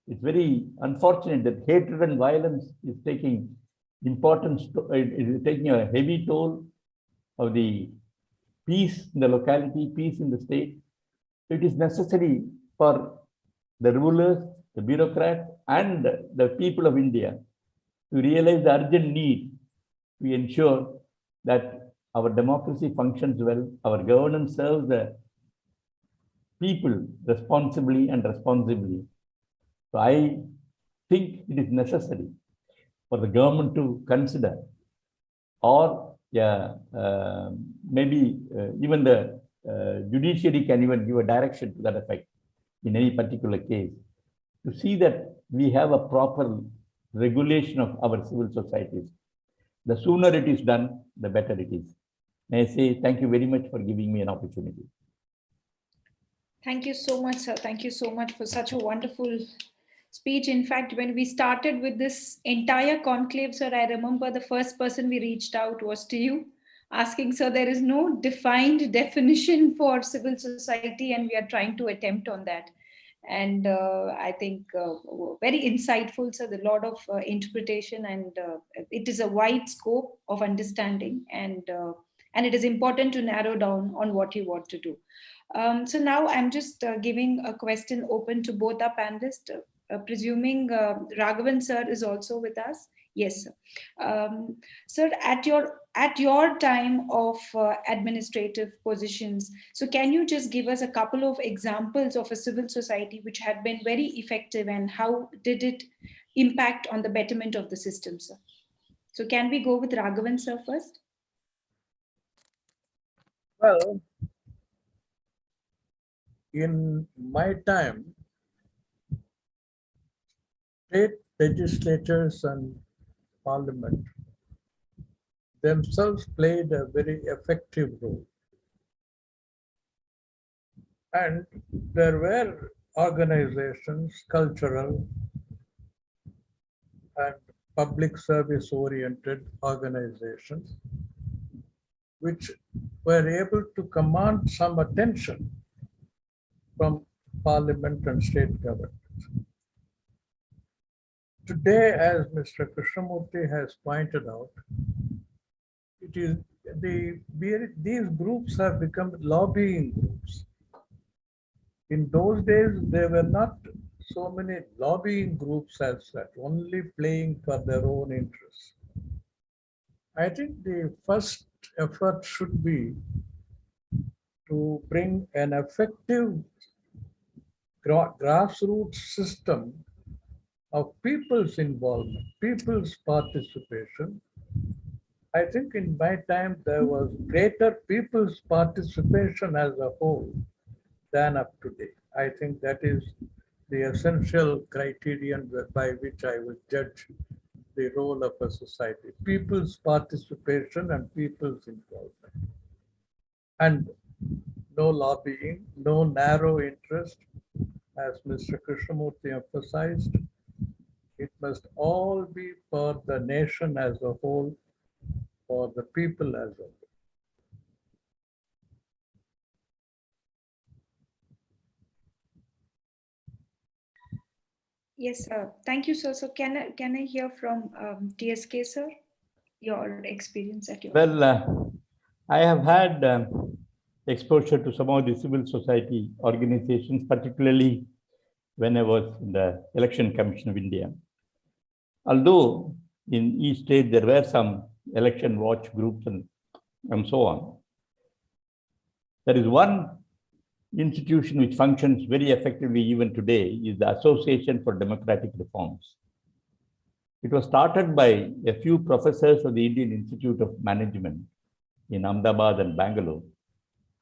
it's very unfortunate that hatred and violence is taking importance, it is taking a heavy toll of the peace in the locality, peace in the state. It is necessary for the rulers, the bureaucrats, and the people of India to realize the urgent need to ensure that our democracy functions well, our governance serves the people responsibly and responsibly. So I think it is necessary for the government to consider, or maybe even the judiciary can even give a direction to that effect in any particular case, to see that we have a proper regulation of our civil societies. The sooner it is done, the better it is. May I say thank you very much for giving me an opportunity. Thank you so much, sir. Thank you so much for such a wonderful speech. In fact, when we started with this entire conclave, sir, I remember the first person we reached out was to you, asking, sir, there is no defined definition for civil society, and we are trying to attempt on that. And I think very insightful, sir, a lot of interpretation, and it is a wide scope of understanding, and it is important to narrow down on what you want to do. So now I'm just giving a question open to both our panelists, presuming Raghavan sir is also with us. Yes, sir. Sir, at your time of administrative positions, so can you just give us a couple of examples of a civil society which had been very effective, and how did it impact on the betterment of the system, sir? So can we go with Raghavan sir first? Well, in my time, state legislatures and parliament themselves played a very effective role. And there were organizations, cultural and public service oriented organizations, which were able to command some attention from parliament and state government. Today, as Mr. Krishnamurti has pointed out, it is these groups have become lobbying groups. In those days, there were not so many lobbying groups as such, only playing for their own interests. I think the first effort should be to bring an effective grassroots system of people's involvement, people's participation. I think in my time there was greater people's participation as a whole than up to date. I think that is the essential criterion by which I will judge the role of a society, people's participation and people's involvement. And no lobbying, no narrow interest, as Mr. Krishnamurti emphasized. It must all be for the nation as a whole, for the people as a whole. Yes, sir. Thank you, sir. So can I hear from TSK, sir, your experience at your... Well, I have had exposure to some of the civil society organizations, particularly when I was in the Election Commission of India. Although in each state there were some election watch groups and so on, there is one institution which functions very effectively even today is the Association for Democratic Reforms. It was started by a few professors of the Indian Institute of Management in Ahmedabad and Bangalore,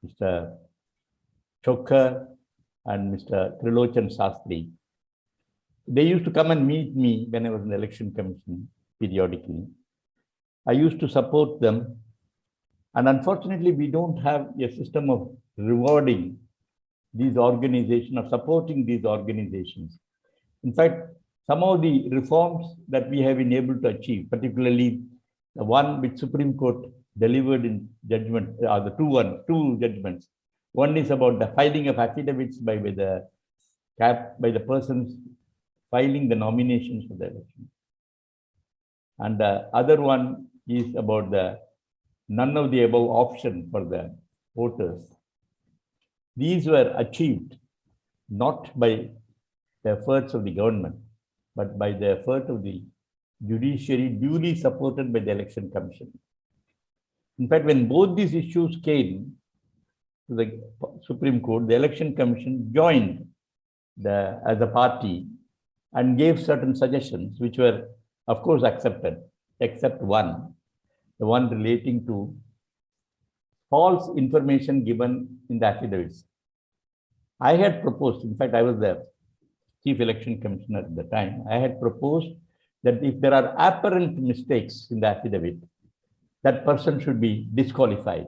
Mr. Chokkar and Mr. Trilochan Sastri. They used to come and meet me when I was in the Election Commission periodically. I used to support them. And unfortunately, we don't have a system of rewarding these organizations or supporting these organizations. In fact, some of the reforms that we have been able to achieve, particularly the one which Supreme Court delivered in judgment, are the two judgments. One is about the filing of affidavits by the persons filing the nominations for the election. And the other one is about the none of the above option for the voters. These were achieved not by the efforts of the government, but by the effort of the judiciary duly supported by the Election Commission. In fact, when both these issues came to the Supreme Court, the Election Commission joined as a party and gave certain suggestions which were, of course, accepted, except one, the one relating to false information given in the affidavits. I had proposed, in fact, I was the Chief Election Commissioner at the time, I had proposed that if there are apparent mistakes in the affidavit, that person should be disqualified.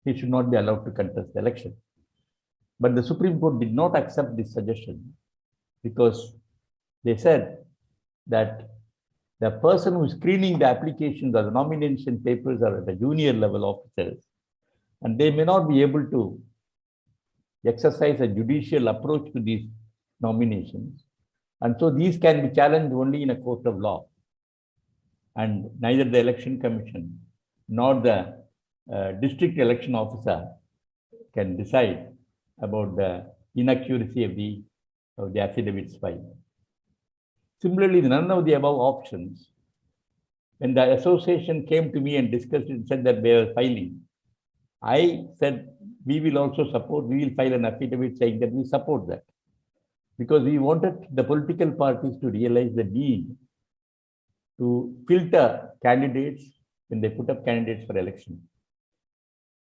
He should not be allowed to contest the election. But the Supreme Court did not accept this suggestion because they said that the person who is screening the applications or the nomination papers are at a junior level officers, and they may not be able to exercise a judicial approach to these nominations. And so these can be challenged only in a court of law. And neither the Election Commission nor the district election officer can decide about the inaccuracy of the affidavits filed. Similarly, none of the above options, when the association came to me and discussed it and said that they were filing, I said, we will also support, we will file an affidavit saying that we support that. Because we wanted the political parties to realize the need to filter candidates when they put up candidates for election.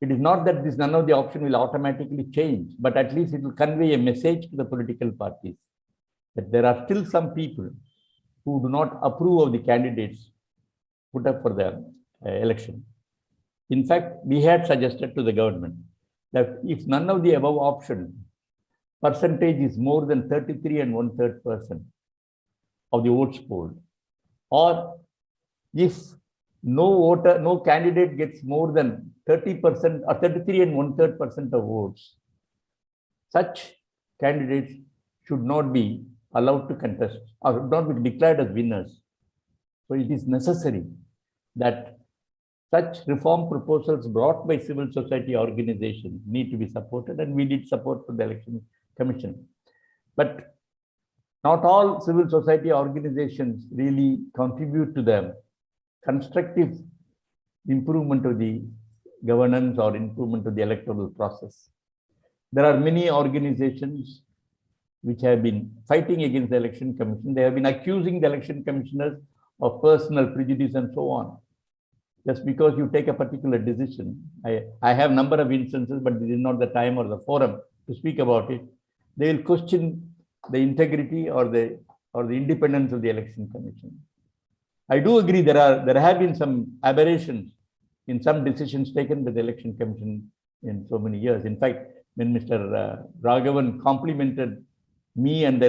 It is not that none of the option will automatically change, but at least it will convey a message to the political parties that there are still some people who do not approve of the candidates put up for the election. In fact, we had suggested to the government that if none of the above option percentage is more than 33 1/3% of the votes polled, or if no candidate gets more than 30% or 33 1/3% of votes, such candidates should not be allowed to contest or should not be declared as winners. So it is necessary that such reform proposals brought by civil society organizations need to be supported, and we need support from the Election Commission. But not all civil society organizations really contribute to the constructive improvement of the governance or improvement of the electoral process. There are many organizations which have been fighting against the Election Commission. They have been accusing the Election Commissioners of personal prejudice and so on. Just because you take a particular decision, I have a number of instances, but this is not the time or the forum to speak about it. They will question the integrity or the independence of the Election Commission. I do agree there have been some aberrations in some decisions taken by the Election Commission in so many years. In fact, when Mr. Raghavan complimented me and the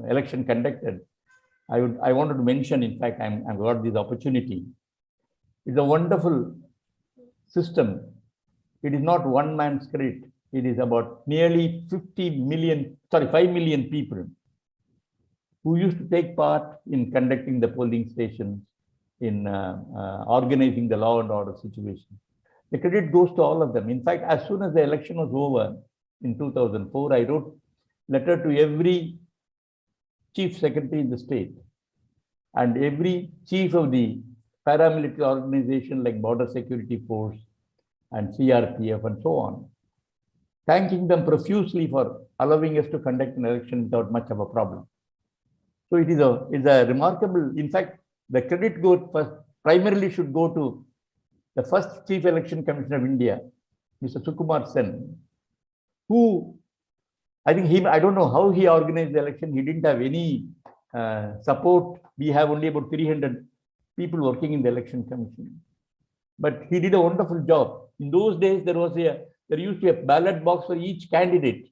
election conducted, I wanted to mention, in fact, I've got this opportunity. It's a wonderful system. It is not one man's credit. It is about nearly 5 million people who used to take part in conducting the polling stations, in organizing the law and order situation. The credit goes to all of them. In fact, as soon as the election was over in 2004, I wrote a letter to every chief secretary in the state and every chief of the paramilitary organization like Border Security Force and CRPF and so on, thanking them profusely for allowing us to conduct an election without much of a problem. So it is a remarkable, in fact, the credit primarily should go to the first Chief Election Commissioner of India, Mr. Sukumar Sen, who, I think I don't know how he organized the election. He didn't have any support. We have only about 300 people working in the Election Commission. But he did a wonderful job. In those days, there used to be a ballot box for each candidate.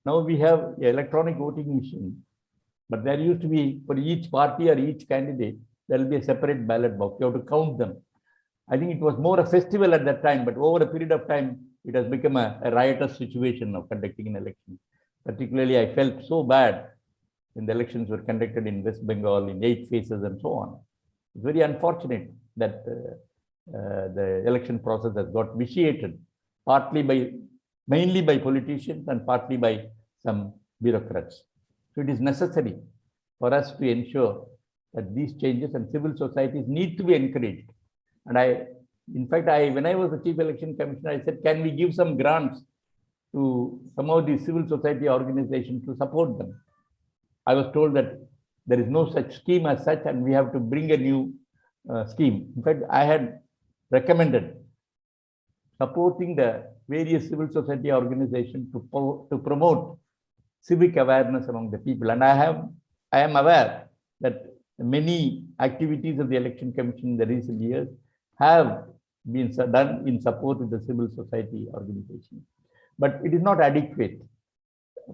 Now we have an electronic voting machine. But there used to be, for each party or each candidate, there will be a separate ballot box. You have to count them. I think it was more a festival at that time, but over a period of time, it has become a riotous situation of conducting an election. Particularly, I felt so bad when the elections were conducted in West Bengal in 8 phases and so on. It's very unfortunate that the election process has got vitiated, mainly by politicians and partly by some bureaucrats. So it is necessary for us to ensure that these changes and civil societies need to be encouraged. And in fact, when I was the Chief Election Commissioner, I said, can we give some grants to some of these civil society organizations to support them? I was told that there is no such scheme as such, and we have to bring a new scheme. In fact, I had recommended supporting the various civil society organizations to promote civic awareness among the people. And I am aware that many activities of the Election Commission in the recent years have been done in support of the civil society organization. But it is not adequate,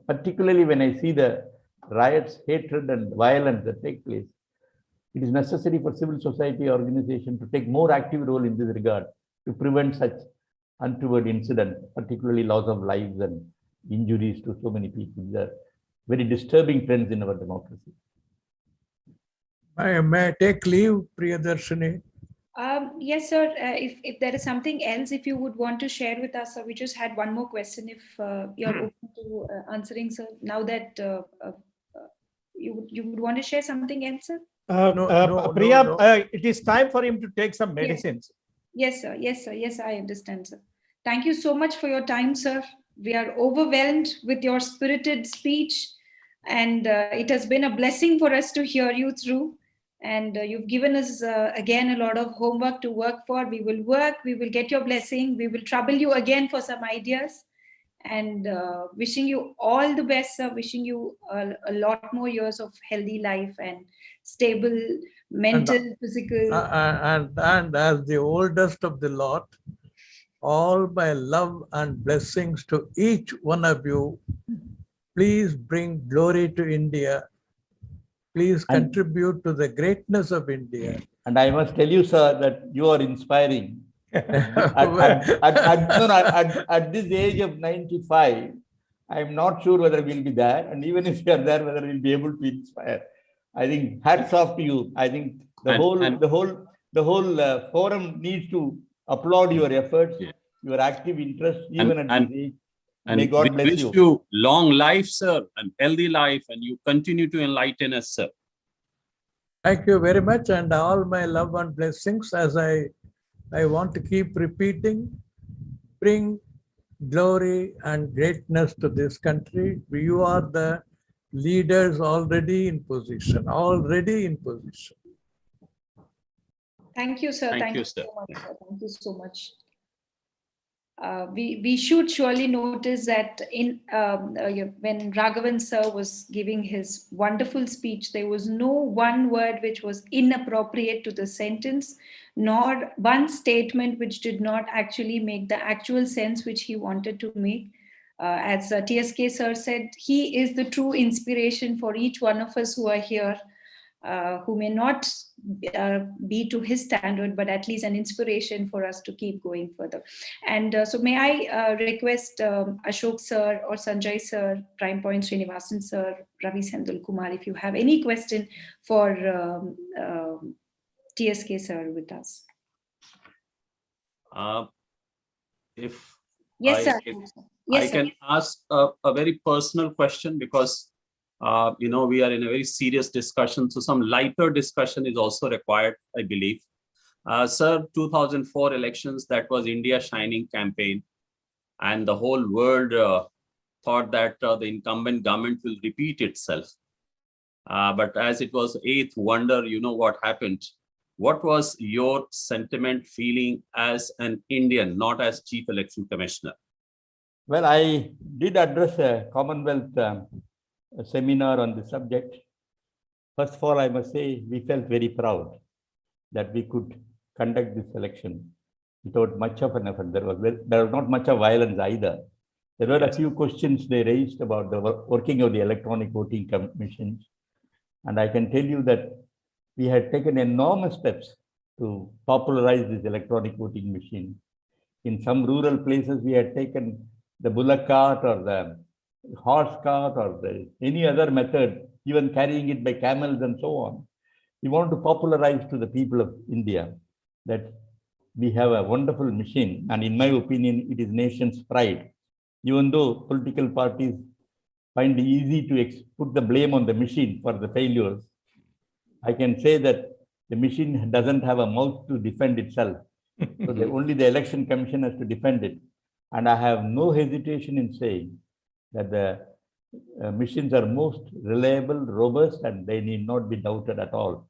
particularly when I see the riots, hatred, and violence that take place. It is necessary for civil society organization to take more active role in this regard to prevent such untoward incidents, particularly loss of lives and injuries to so many people. These are very disturbing trends in our democracy. May I take leave, Priyadarshini? Yes, sir. If there is something else, if you would want to share with us, sir, we just had one more question. If you're open to answering, sir, now that you would want to share something else, sir? Priya, it is time for him to take some medicines. Yes, sir. Yes, sir. Yes, I understand, sir. Thank you so much for your time, sir. We are overwhelmed with your spirited speech, and it has been a blessing for us to hear you through. And you've given us, again, a lot of homework to work for. We will work, we will get your blessing, we will trouble you again for some ideas. And wishing you all the best, sir. Wishing you a lot more years of healthy life and stable mental, physical. And as the oldest of the lot, all my love and blessings to each one of you. Please bring glory to India. Please contribute to the greatness of India. And I must tell you, sir, that you are inspiring. At this age of 95, I'm not sure whether we'll be there, and even if we are there, whether we'll be able to inspire. I think hats off to you. I think the whole forum needs to applaud your efforts, your active interest, even at this age. May God bless wish you. you long life, sir, and healthy life, and you continue to enlighten us, sir. Thank you very much, and all my love and blessings, as I want to keep repeating, bring glory and greatness to this country. You are the leaders already in position. Thank you, sir. Thank you, sir. So much, sir. Thank you so much. We should surely notice that when Raghavan sir was giving his wonderful speech, there was no one word which was inappropriate to the sentence, nor one statement which did not actually make the actual sense which he wanted to make. As TSK sir said, he is the true inspiration for each one of us who are here, who may not be to his standard, but at least an inspiration for us to keep going further. And so may I request Ashok sir or Sanjay sir, Prime Point Srinivasan sir, Ravi Sendul Kumar, if you have any question for TSK sir with us. If Yes, sir. I can ask a very personal question, because we are in a very serious discussion. So some lighter discussion is also required, I believe. Sir, 2004 elections, that was India Shining campaign. And the whole world thought that the incumbent government will repeat itself. But as it was eighth wonder, you know what happened. What was your sentiment, feeling as an Indian, not as Chief Election Commissioner? Well, I did address a Commonwealth a seminar on the subject. First of all, I must say we felt very proud that we could conduct this election without much of an effort. There was not much of violence either. There were a few questions they raised about the working of the electronic voting machines. And I can tell you that we had taken enormous steps to popularize this electronic voting machine. In some rural places, we had taken the bullock cart or the horse cart or any other method, even carrying it by camels and so on. We want to popularize to the people of India that we have a wonderful machine, and in my opinion, it is nation's pride. Even though political parties find it easy to put the blame on the machine for the failures, I can say that the machine doesn't have a mouth to defend itself. So only the Election Commission has to defend it. And I have no hesitation in saying that the machines are most reliable, robust, and they need not be doubted at all.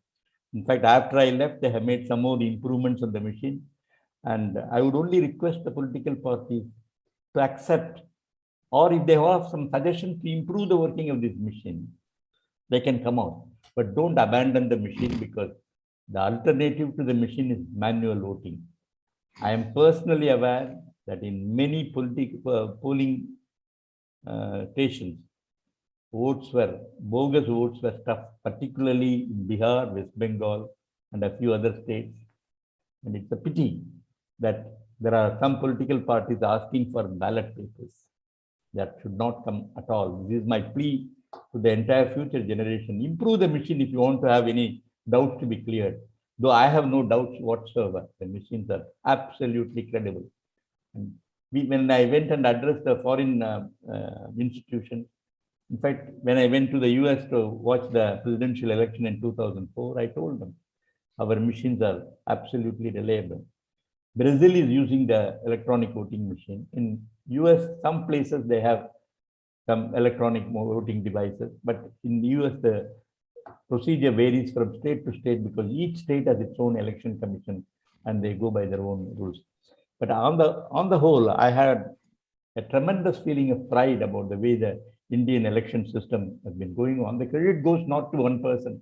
In fact, after I left, they have made some more improvements on the machine. And I would only request the political parties to accept, or if they have some suggestions to improve the working of this machine, they can come out. But don't abandon the machine, because the alternative to the machine is manual voting. I am personally aware that in many polling stations, bogus votes were stuffed, particularly in Bihar, West Bengal, and a few other states. And it's a pity that there are some political parties asking for ballot papers. That should not come at all. This is my plea to the entire future generation. Improve the machine if you want to have any doubts to be cleared. Though I have no doubts whatsoever, the machines are absolutely credible. And when I went and addressed the foreign institutions, in fact, when I went to the US to watch the presidential election in 2004, I told them our machines are absolutely reliable. Brazil is using the electronic voting machine. In US, some places they have some electronic voting devices, but in the US, the procedure varies from state to state because each state has its own election commission and they go by their own rules. But on the whole, I had a tremendous feeling of pride about the way the Indian election system has been going on. The credit goes not to one person.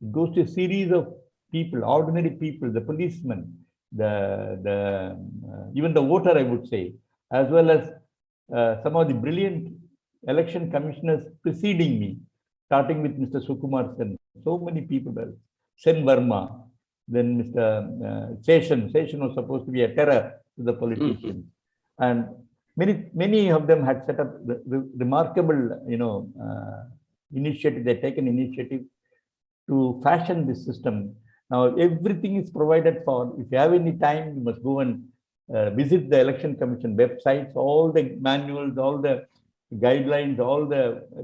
It goes to a series of people, ordinary people, the policemen, even the voter, I would say, as well as some of the brilliant election commissioners preceding me, starting with Mr. Sukumar Sen. So many people, Sen Verma, then Mr. Session. Session was supposed to be a terror to the politicians. And many of them had set up remarkable, initiative. They taken initiative to fashion this system. Now everything is provided for. If you have any time, you must go and visit the Election Commission websites, all the manuals, all the guidelines,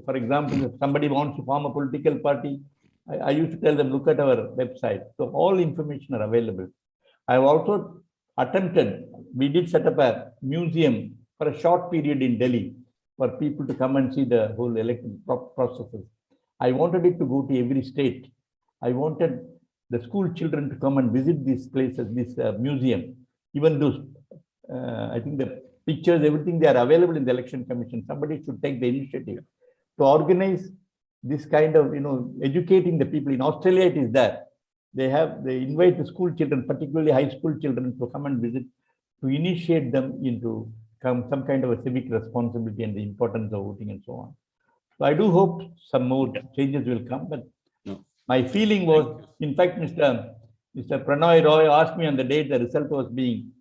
for example, if somebody wants to form a political party, I used to tell them, look at our website. So all information are available. I have also we did set up a museum for a short period in Delhi for people to come and see the whole election processes. I wanted it to go to every state. I wanted the school children to come and visit these places, this museum. Even those, I think the pictures, everything, they are available in the Election Commission. Somebody should take the initiative to organize this kind of, educating the people. In Australia, it is there. They invite the school children, particularly high school children, to come and visit, to initiate them into some kind of a civic responsibility and the importance of voting and so on. So I do hope some more changes will come, but my feeling was, in fact, Mr. Pranoy Roy asked me on the day the result was being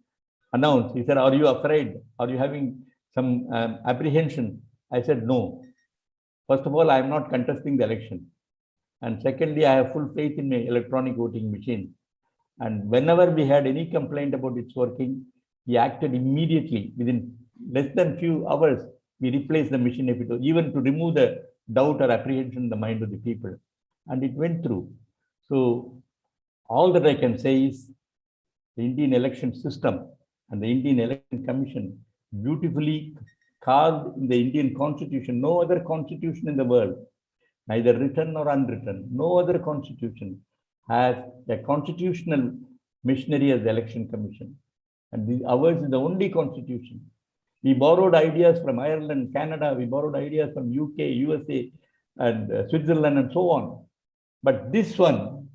announced. He said, are you afraid? Are you having some apprehension? I said, no. First of all, I am not contesting the election. And secondly, I have full faith in my electronic voting machine. And whenever we had any complaint about its working, he acted immediately. Within less than few hours, we replaced the machine, even to remove the doubt or apprehension in the mind of the people. And it went through. So all that I can say is the Indian election system and the Indian Election Commission beautifully carved in the Indian Constitution. No other constitution in the world, neither written nor unwritten, no other constitution has a constitutional machinery as the Election Commission. And ours is the only constitution. We borrowed ideas from Ireland, Canada, we borrowed ideas from UK, USA, and Switzerland, and so on. But this one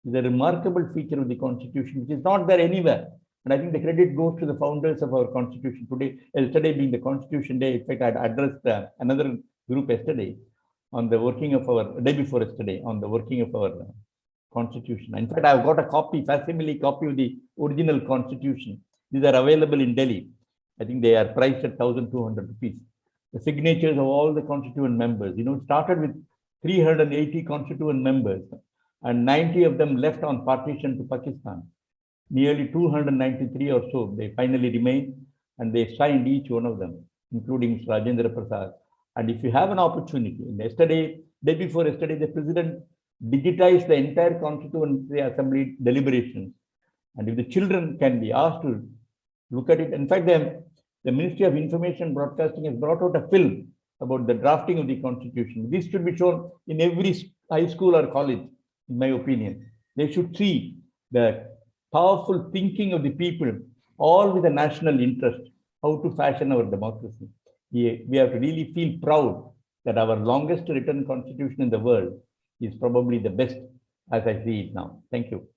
is a remarkable feature of the Constitution, which is not there anywhere. And I think the credit goes to the founders of our Constitution today. Yesterday being the Constitution Day, in fact, I addressed another group yesterday on the working of our, day before yesterday, on the working of our Constitution. In fact, I've got a facsimile copy of the original Constitution. These are available in Delhi. I think they are priced at 1,200 rupees. The signatures of all the constituent members, started with 380 constituent members, and 90 of them left on partition to Pakistan. Nearly 293 or so, they finally remained, and they signed each one of them, including Rajendra Prasad. And if you have an opportunity, day before yesterday, the president digitized the entire Constituent Assembly deliberations. And if the children can be asked to look at it, in fact, the Ministry of Information and Broadcasting has brought out a film about the drafting of the Constitution. This should be shown in every high school or college, in my opinion. They should see the powerful thinking of the people, all with a national interest, how to fashion our democracy. We have to really feel proud that our longest written constitution in the world is probably the best as I see it now. Thank you.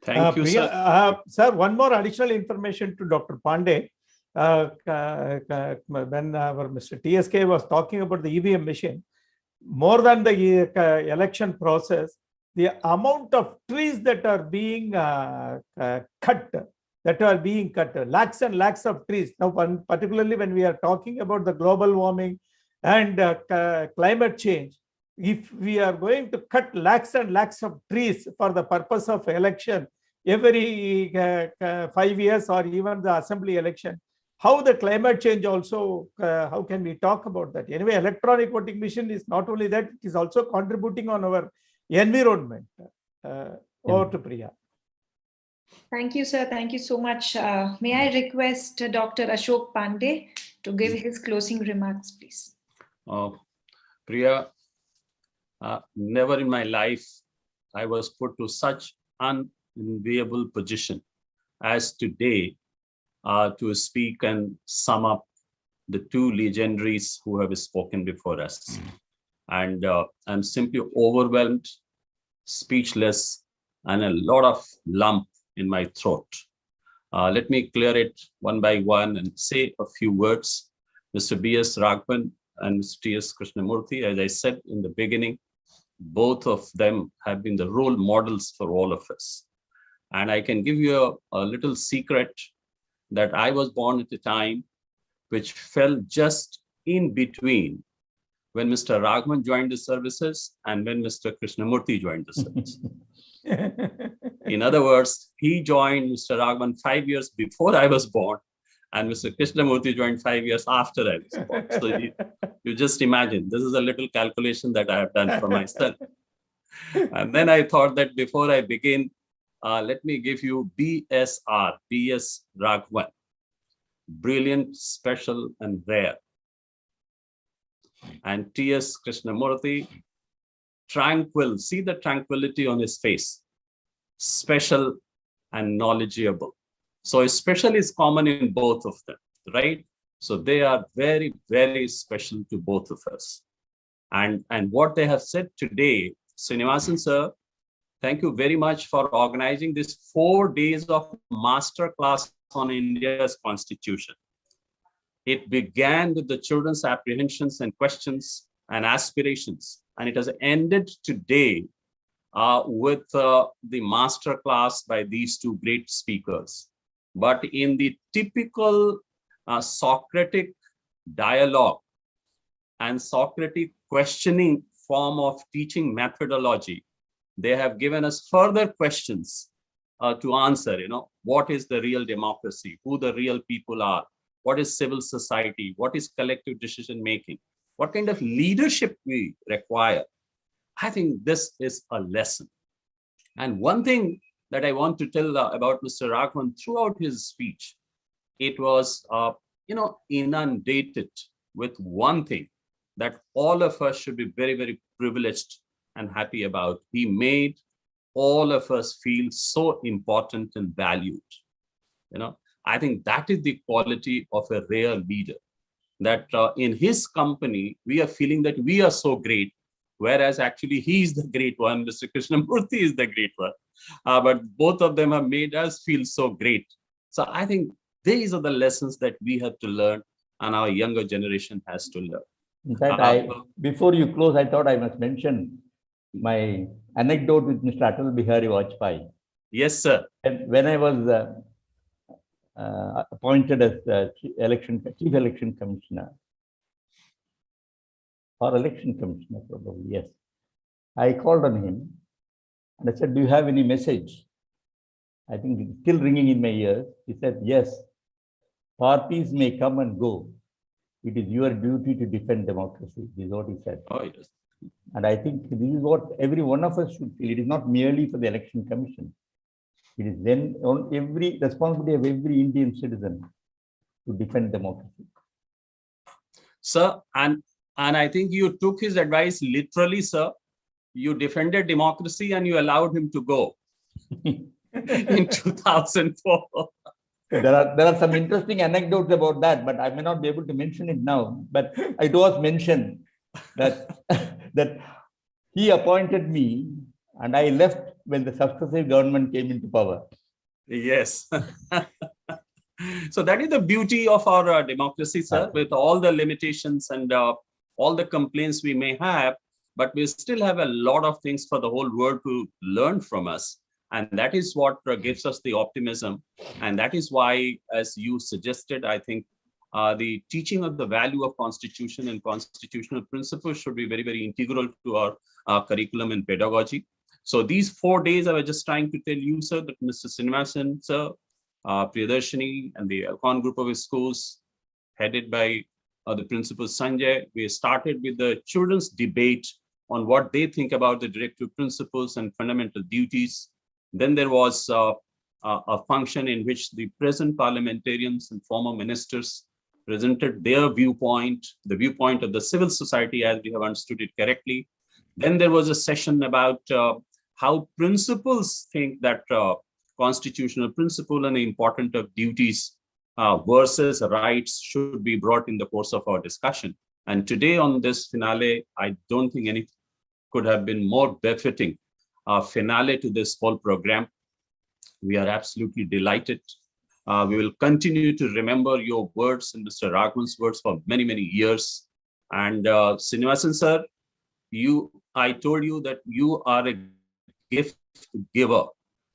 Thank you, sir. Sir, one more additional information to Dr. Pandey. When our Mr. TSK was talking about the EVM machine, more than the election process, the amount of trees that are being cut, lakhs and lakhs of trees. Now, particularly when we are talking about the global warming and climate change, if we are going to cut lakhs and lakhs of trees for the purpose of election every 5 years or even the assembly election, how the climate change also, how can we talk about that? Anyway, electronic voting machine is not only that, it is also contributing on our environment. Over to Priya. Thank you, sir. Thank you so much. May I request Dr. Ashok Pandey to give his closing remarks, please? Priya, never in my life I was put to such unenviable position as today to speak and sum up the two legendaries who have spoken before us. And I'm simply overwhelmed, speechless, and a lot of lump in my throat. Let me clear it one by one and say a few words. Mr. B.S. Raghavan and Mr. T.S. Krishnamurthy, as I said in the beginning, both of them have been the role models for all of us. And I can give you a little secret that I was born at a time which fell just in between when Mr. Raghavan joined the services and when Mr. Krishnamurti joined the service. In other words, he joined Mr. Raghavan 5 years before I was born, and Mr. Krishnamurti joined 5 years after I was born. So you just imagine, this is a little calculation that I have done for myself. And then I thought that before I begin, let me give you BSR, B.S. Raghavan, brilliant, special, and rare. And T.S. Krishnamurti, tranquil, see the tranquility on his face, special and knowledgeable. So special is common in both of them, right? So they are very, very special to both of us. And what they have said today, Srinivasan sir, thank you very much for organizing this 4 days of master class on India's constitution. It began with the children's apprehensions and questions and aspirations, and it has ended today with the master class by these two great speakers. But in the typical Socratic dialogue and Socratic questioning form of teaching methodology, they have given us further questions to answer. What is the real democracy? Who the real people are? What is civil society? What is collective decision making? What kind of leadership we require? I think this is a lesson. And one thing that I want to tell about Mr. Raghavan throughout his speech, it was, inundated with one thing that all of us should be very, very privileged and happy about. He made all of us feel so important and valued. I think that is the quality of a rare leader, that in his company, we are feeling that we are so great, whereas actually he is the great one, Mr. Krishnamurti is the great one. But both of them have made us feel so great. So I think these are the lessons that we have to learn and our younger generation has to learn. In fact, before you close, I thought I must mention my anecdote with Mr. Atal Bihari Vajpayee. Yes, sir. And when I was appointed as Chief Election Commissioner, or Election Commissioner probably, yes, I called on him and I said, do you have any message? I think it's still ringing in my ears. He said, yes, parties may come and go. It is your duty to defend democracy. This is what he said. Oh, yes. And I think this is what every one of us should feel. It is not merely for the Election Commission. It is then on every responsibility of every Indian citizen to defend democracy. Sir, and I think you took his advice literally, sir. You defended democracy and you allowed him to go in 2004. There are some interesting anecdotes about that, but I may not be able to mention it now. But it was mentioned that that he appointed me and I left when the successive government came into power. Yes. So that is the beauty of our democracy, sir, with all the limitations and all the complaints we may have, but we still have a lot of things for the whole world to learn from us. And that is what gives us the optimism. And that is why, as you suggested, I think the teaching of the value of Constitution and constitutional principles should be very, very integral to our curriculum and pedagogy. So these 4 days, I was just trying to tell you, sir, that Mr. Srinivasan, sir, Priyadarshini, and the Alcon group of his schools, headed by the principal Sanjay, we started with the children's debate on what they think about the directive principles and fundamental duties. Then there was a function in which the present parliamentarians and former ministers presented their viewpoint, the viewpoint of the civil society as we have understood it correctly. Then there was a session about how principals think that constitutional principle and the importance of duties versus rights should be brought in the course of our discussion. And today on this finale, I don't think any could have been more befitting finale to this whole program. We are absolutely delighted. We will continue to remember your words and Mr. Raghavan's words for many, many years. And Srinivasan sir, I told you that you are a gift giver.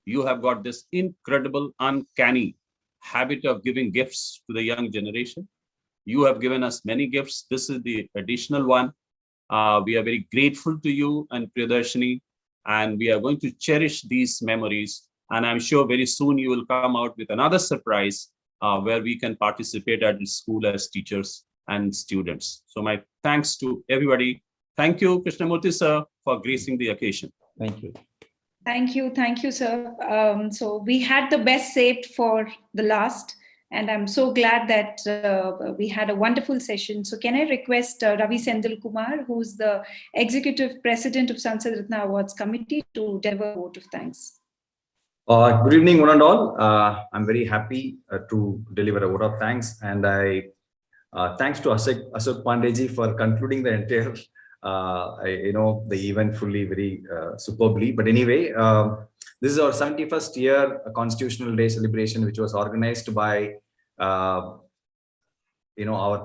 You have got this incredible, uncanny habit of giving gifts to the young generation. You have given us many gifts. This is the additional one. We are very grateful to you and Priyadarshini, and we are going to cherish these memories. And I'm sure very soon you will come out with another surprise where we can participate at the school as teachers and students. So my thanks to everybody. Thank you, Krishnamurti sir, for gracing the occasion. Thank you. Thank you, sir. So we had the best saved for the last, and I'm so glad that we had a wonderful session. So can I request Ravi Sendil Kumar, who's the Executive President of Sansad Ratna Awards Committee, to deliver a vote of thanks. Good evening, one and all. I'm very happy to deliver a vote of thanks, and I thanks to Ashok Pandeyji for concluding the entire, the event fully, very superbly. But anyway, this is our 71st year Constitutional Day celebration, which was organized by, our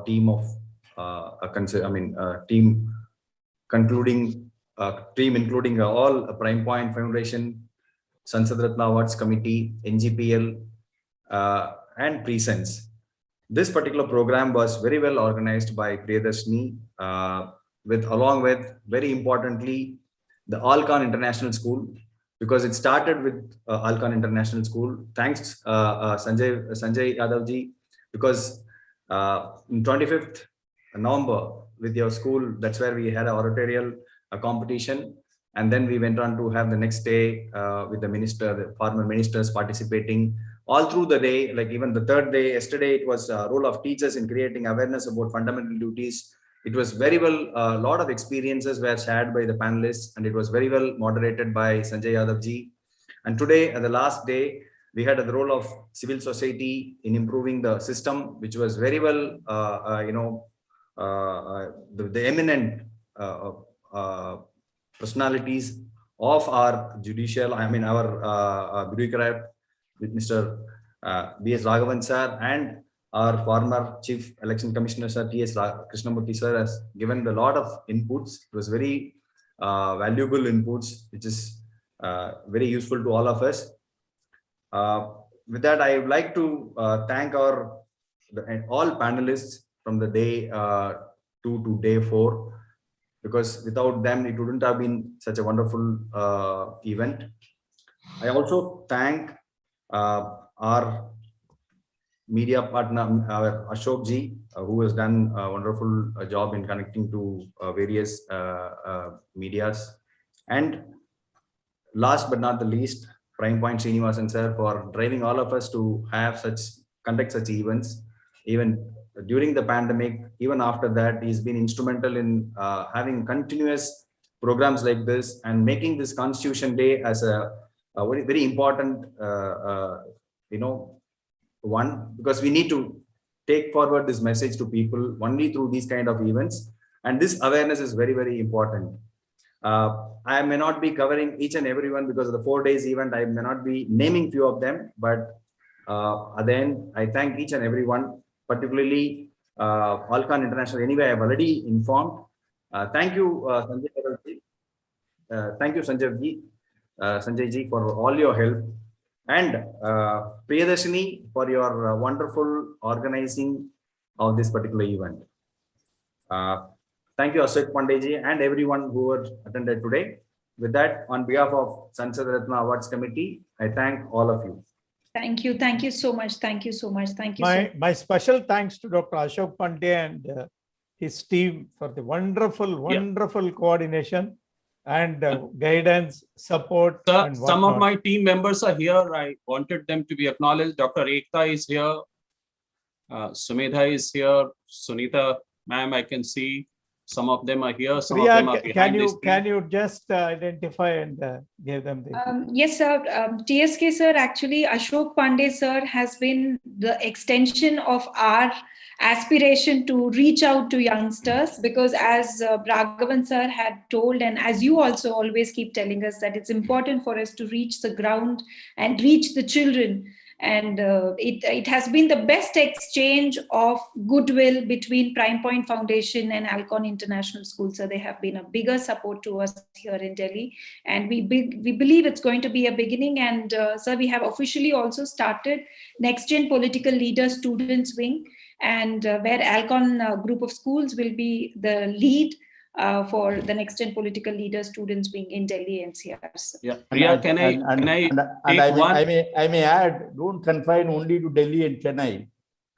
team of, team including all Prime Point Foundation, Sansad Ratna Awards Committee, NGPL, and Presence. This particular program was very well organized by Priyadarshini, along with, very importantly, the Alcon International School, because it started with Alcon International School. Thanks, Sanjay Yadavji, because in 25th November with your school, that's where we had an oratorial competition. And then we went on to have the next day with the former ministers participating all through the day. Like even the third day, yesterday, it was a role of teachers in creating awareness about fundamental duties. It was very well, a lot of experiences were shared by the panelists, and it was very well moderated by Sanjay Yadavji. And today, at the last day, we had the role of civil society in improving the system, which was very well, the eminent personalities of our judicial, our bureaucrat, with Mr. B.S. Raghavan sir, and our former Chief Election Commissioner sir, T.S. Krishnamurti sir, has given a lot of inputs. It was very valuable inputs, which is very useful to all of us. With that, I would like to thank all panelists from the day 2 to day 4. Because without them, it wouldn't have been such a wonderful event. I also thank our media partner, Ashok ji, who has done a wonderful job in connecting to various medias. And last but not the least, Prime Point Srinivasan sir, for driving all of us to conduct such events, even during the pandemic. Even after that, he's been instrumental in having continuous programs like this and making this Constitution Day as a very, very important, one, because we need to take forward this message to people only through these kind of events. And this awareness is very, very important. I may not be covering each and every one because of the 4 days event. I may not be naming few of them, but at the end, I thank each and every one, particularly Alcon International. Anyway, I have already informed. Thank you, Sanjay ji. Thank you, Sanjay ji, for all your help. And Priyadarshini, for your wonderful organizing of this particular event. Thank you, Ashok Pandeyji, and everyone who has attended today. With that, on behalf of Sansad Ratna Awards Committee, I thank all of you. Thank you so much. Thank you so much. My special thanks to Dr. Ashok Pandey and his team for the wonderful coordination and guidance, support. Sir, and some of my team members are here. I wanted them to be acknowledged. Dr. Retd is here. Sumedha is here. Sunita, ma'am, I can see. Some of them are here. Some Priya, of them are behind can you just identify and give them the... Yes, sir. TSK sir, actually, Ashok Pandey sir has been the extension of our aspiration to reach out to youngsters, because as Raghavan sir had told, and as you also always keep telling us, that it's important for us to reach the ground and reach the children. And it has been the best exchange of goodwill between Prime Point Foundation and Alcon International School. So they have been a bigger support to us here in Delhi. And we believe it's going to be a beginning. And sir, we have officially also started Next Gen Political Leader Students Wing. and where Alcon group of schools will be the lead for the next gen political leader students being in Delhi NCR. Yeah, Priya, can I take one? I may add, don't confine only to Delhi and Chennai.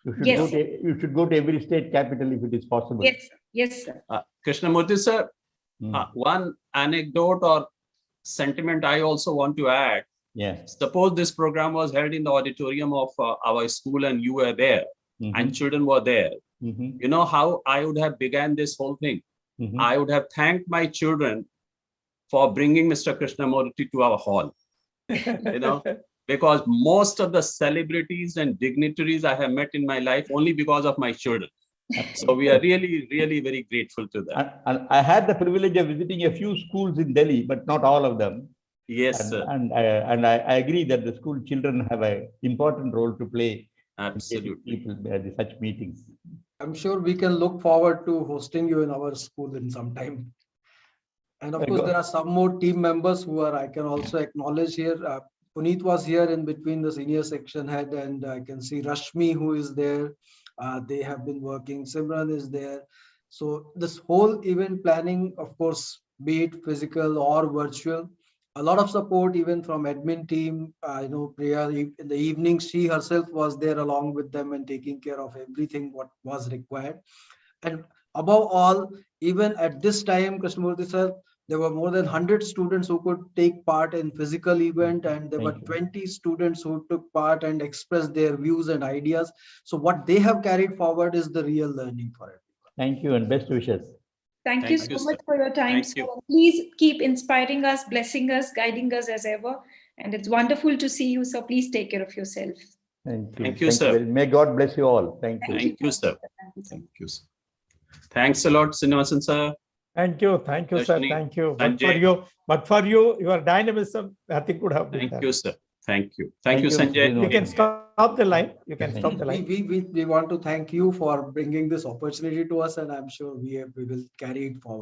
You should go to every state capital if it is possible. Yes, sir. Krishnamurti sir, one anecdote or sentiment I also want to add. Yes. Suppose this program was held in the auditorium of our school and you were there and children were there. You know how I would have began this whole thing? I would have thanked my children for bringing Mr. Krishnamurti to our hall. You know, because most of the celebrities and dignitaries I have met in my life only because of my children. So we are really, really very grateful to them. And I had the privilege of visiting a few schools in Delhi, but not all of them. Yes, sir. And I agree that the school children have an important role to play. Absolutely. People at such meetings. I'm sure we can look forward to hosting you in our school in some time. And of course, there are some more team members who I can also acknowledge here. Puneet was here in between the senior section head, and I can see Rashmi who is there. They have been working. Simran is there. So this whole event planning, of course, be it physical or virtual, a lot of support even from admin team. Priya, in the evening, she herself was there along with them and taking care of everything what was required. And above all, even at this time, Krishnamurti sir, there were more than 100 students who could take part in physical event, and there were 20 students who took part and expressed their views and ideas. So what they have carried forward is the real learning for everyone. Thank you and best wishes. Thank you so much for your time, sir. Please keep inspiring us, blessing us, guiding us as ever. And it's wonderful to see you, so please take care of yourself. Thank you. Thank you, sir. May God bless you all. Thank you. Thank you, sir. Thank you, sir. Thanks a lot, Srinivasan sir. Thank you, sir. Thank you. Sanjay. But for you, your dynamism, nothing could have been Thank done. you, sir. Thank you. Thank you, Sanjay. You can stop the line. You can stop the line. We want to thank you for bringing this opportunity to us, and I'm sure we will carry it forward.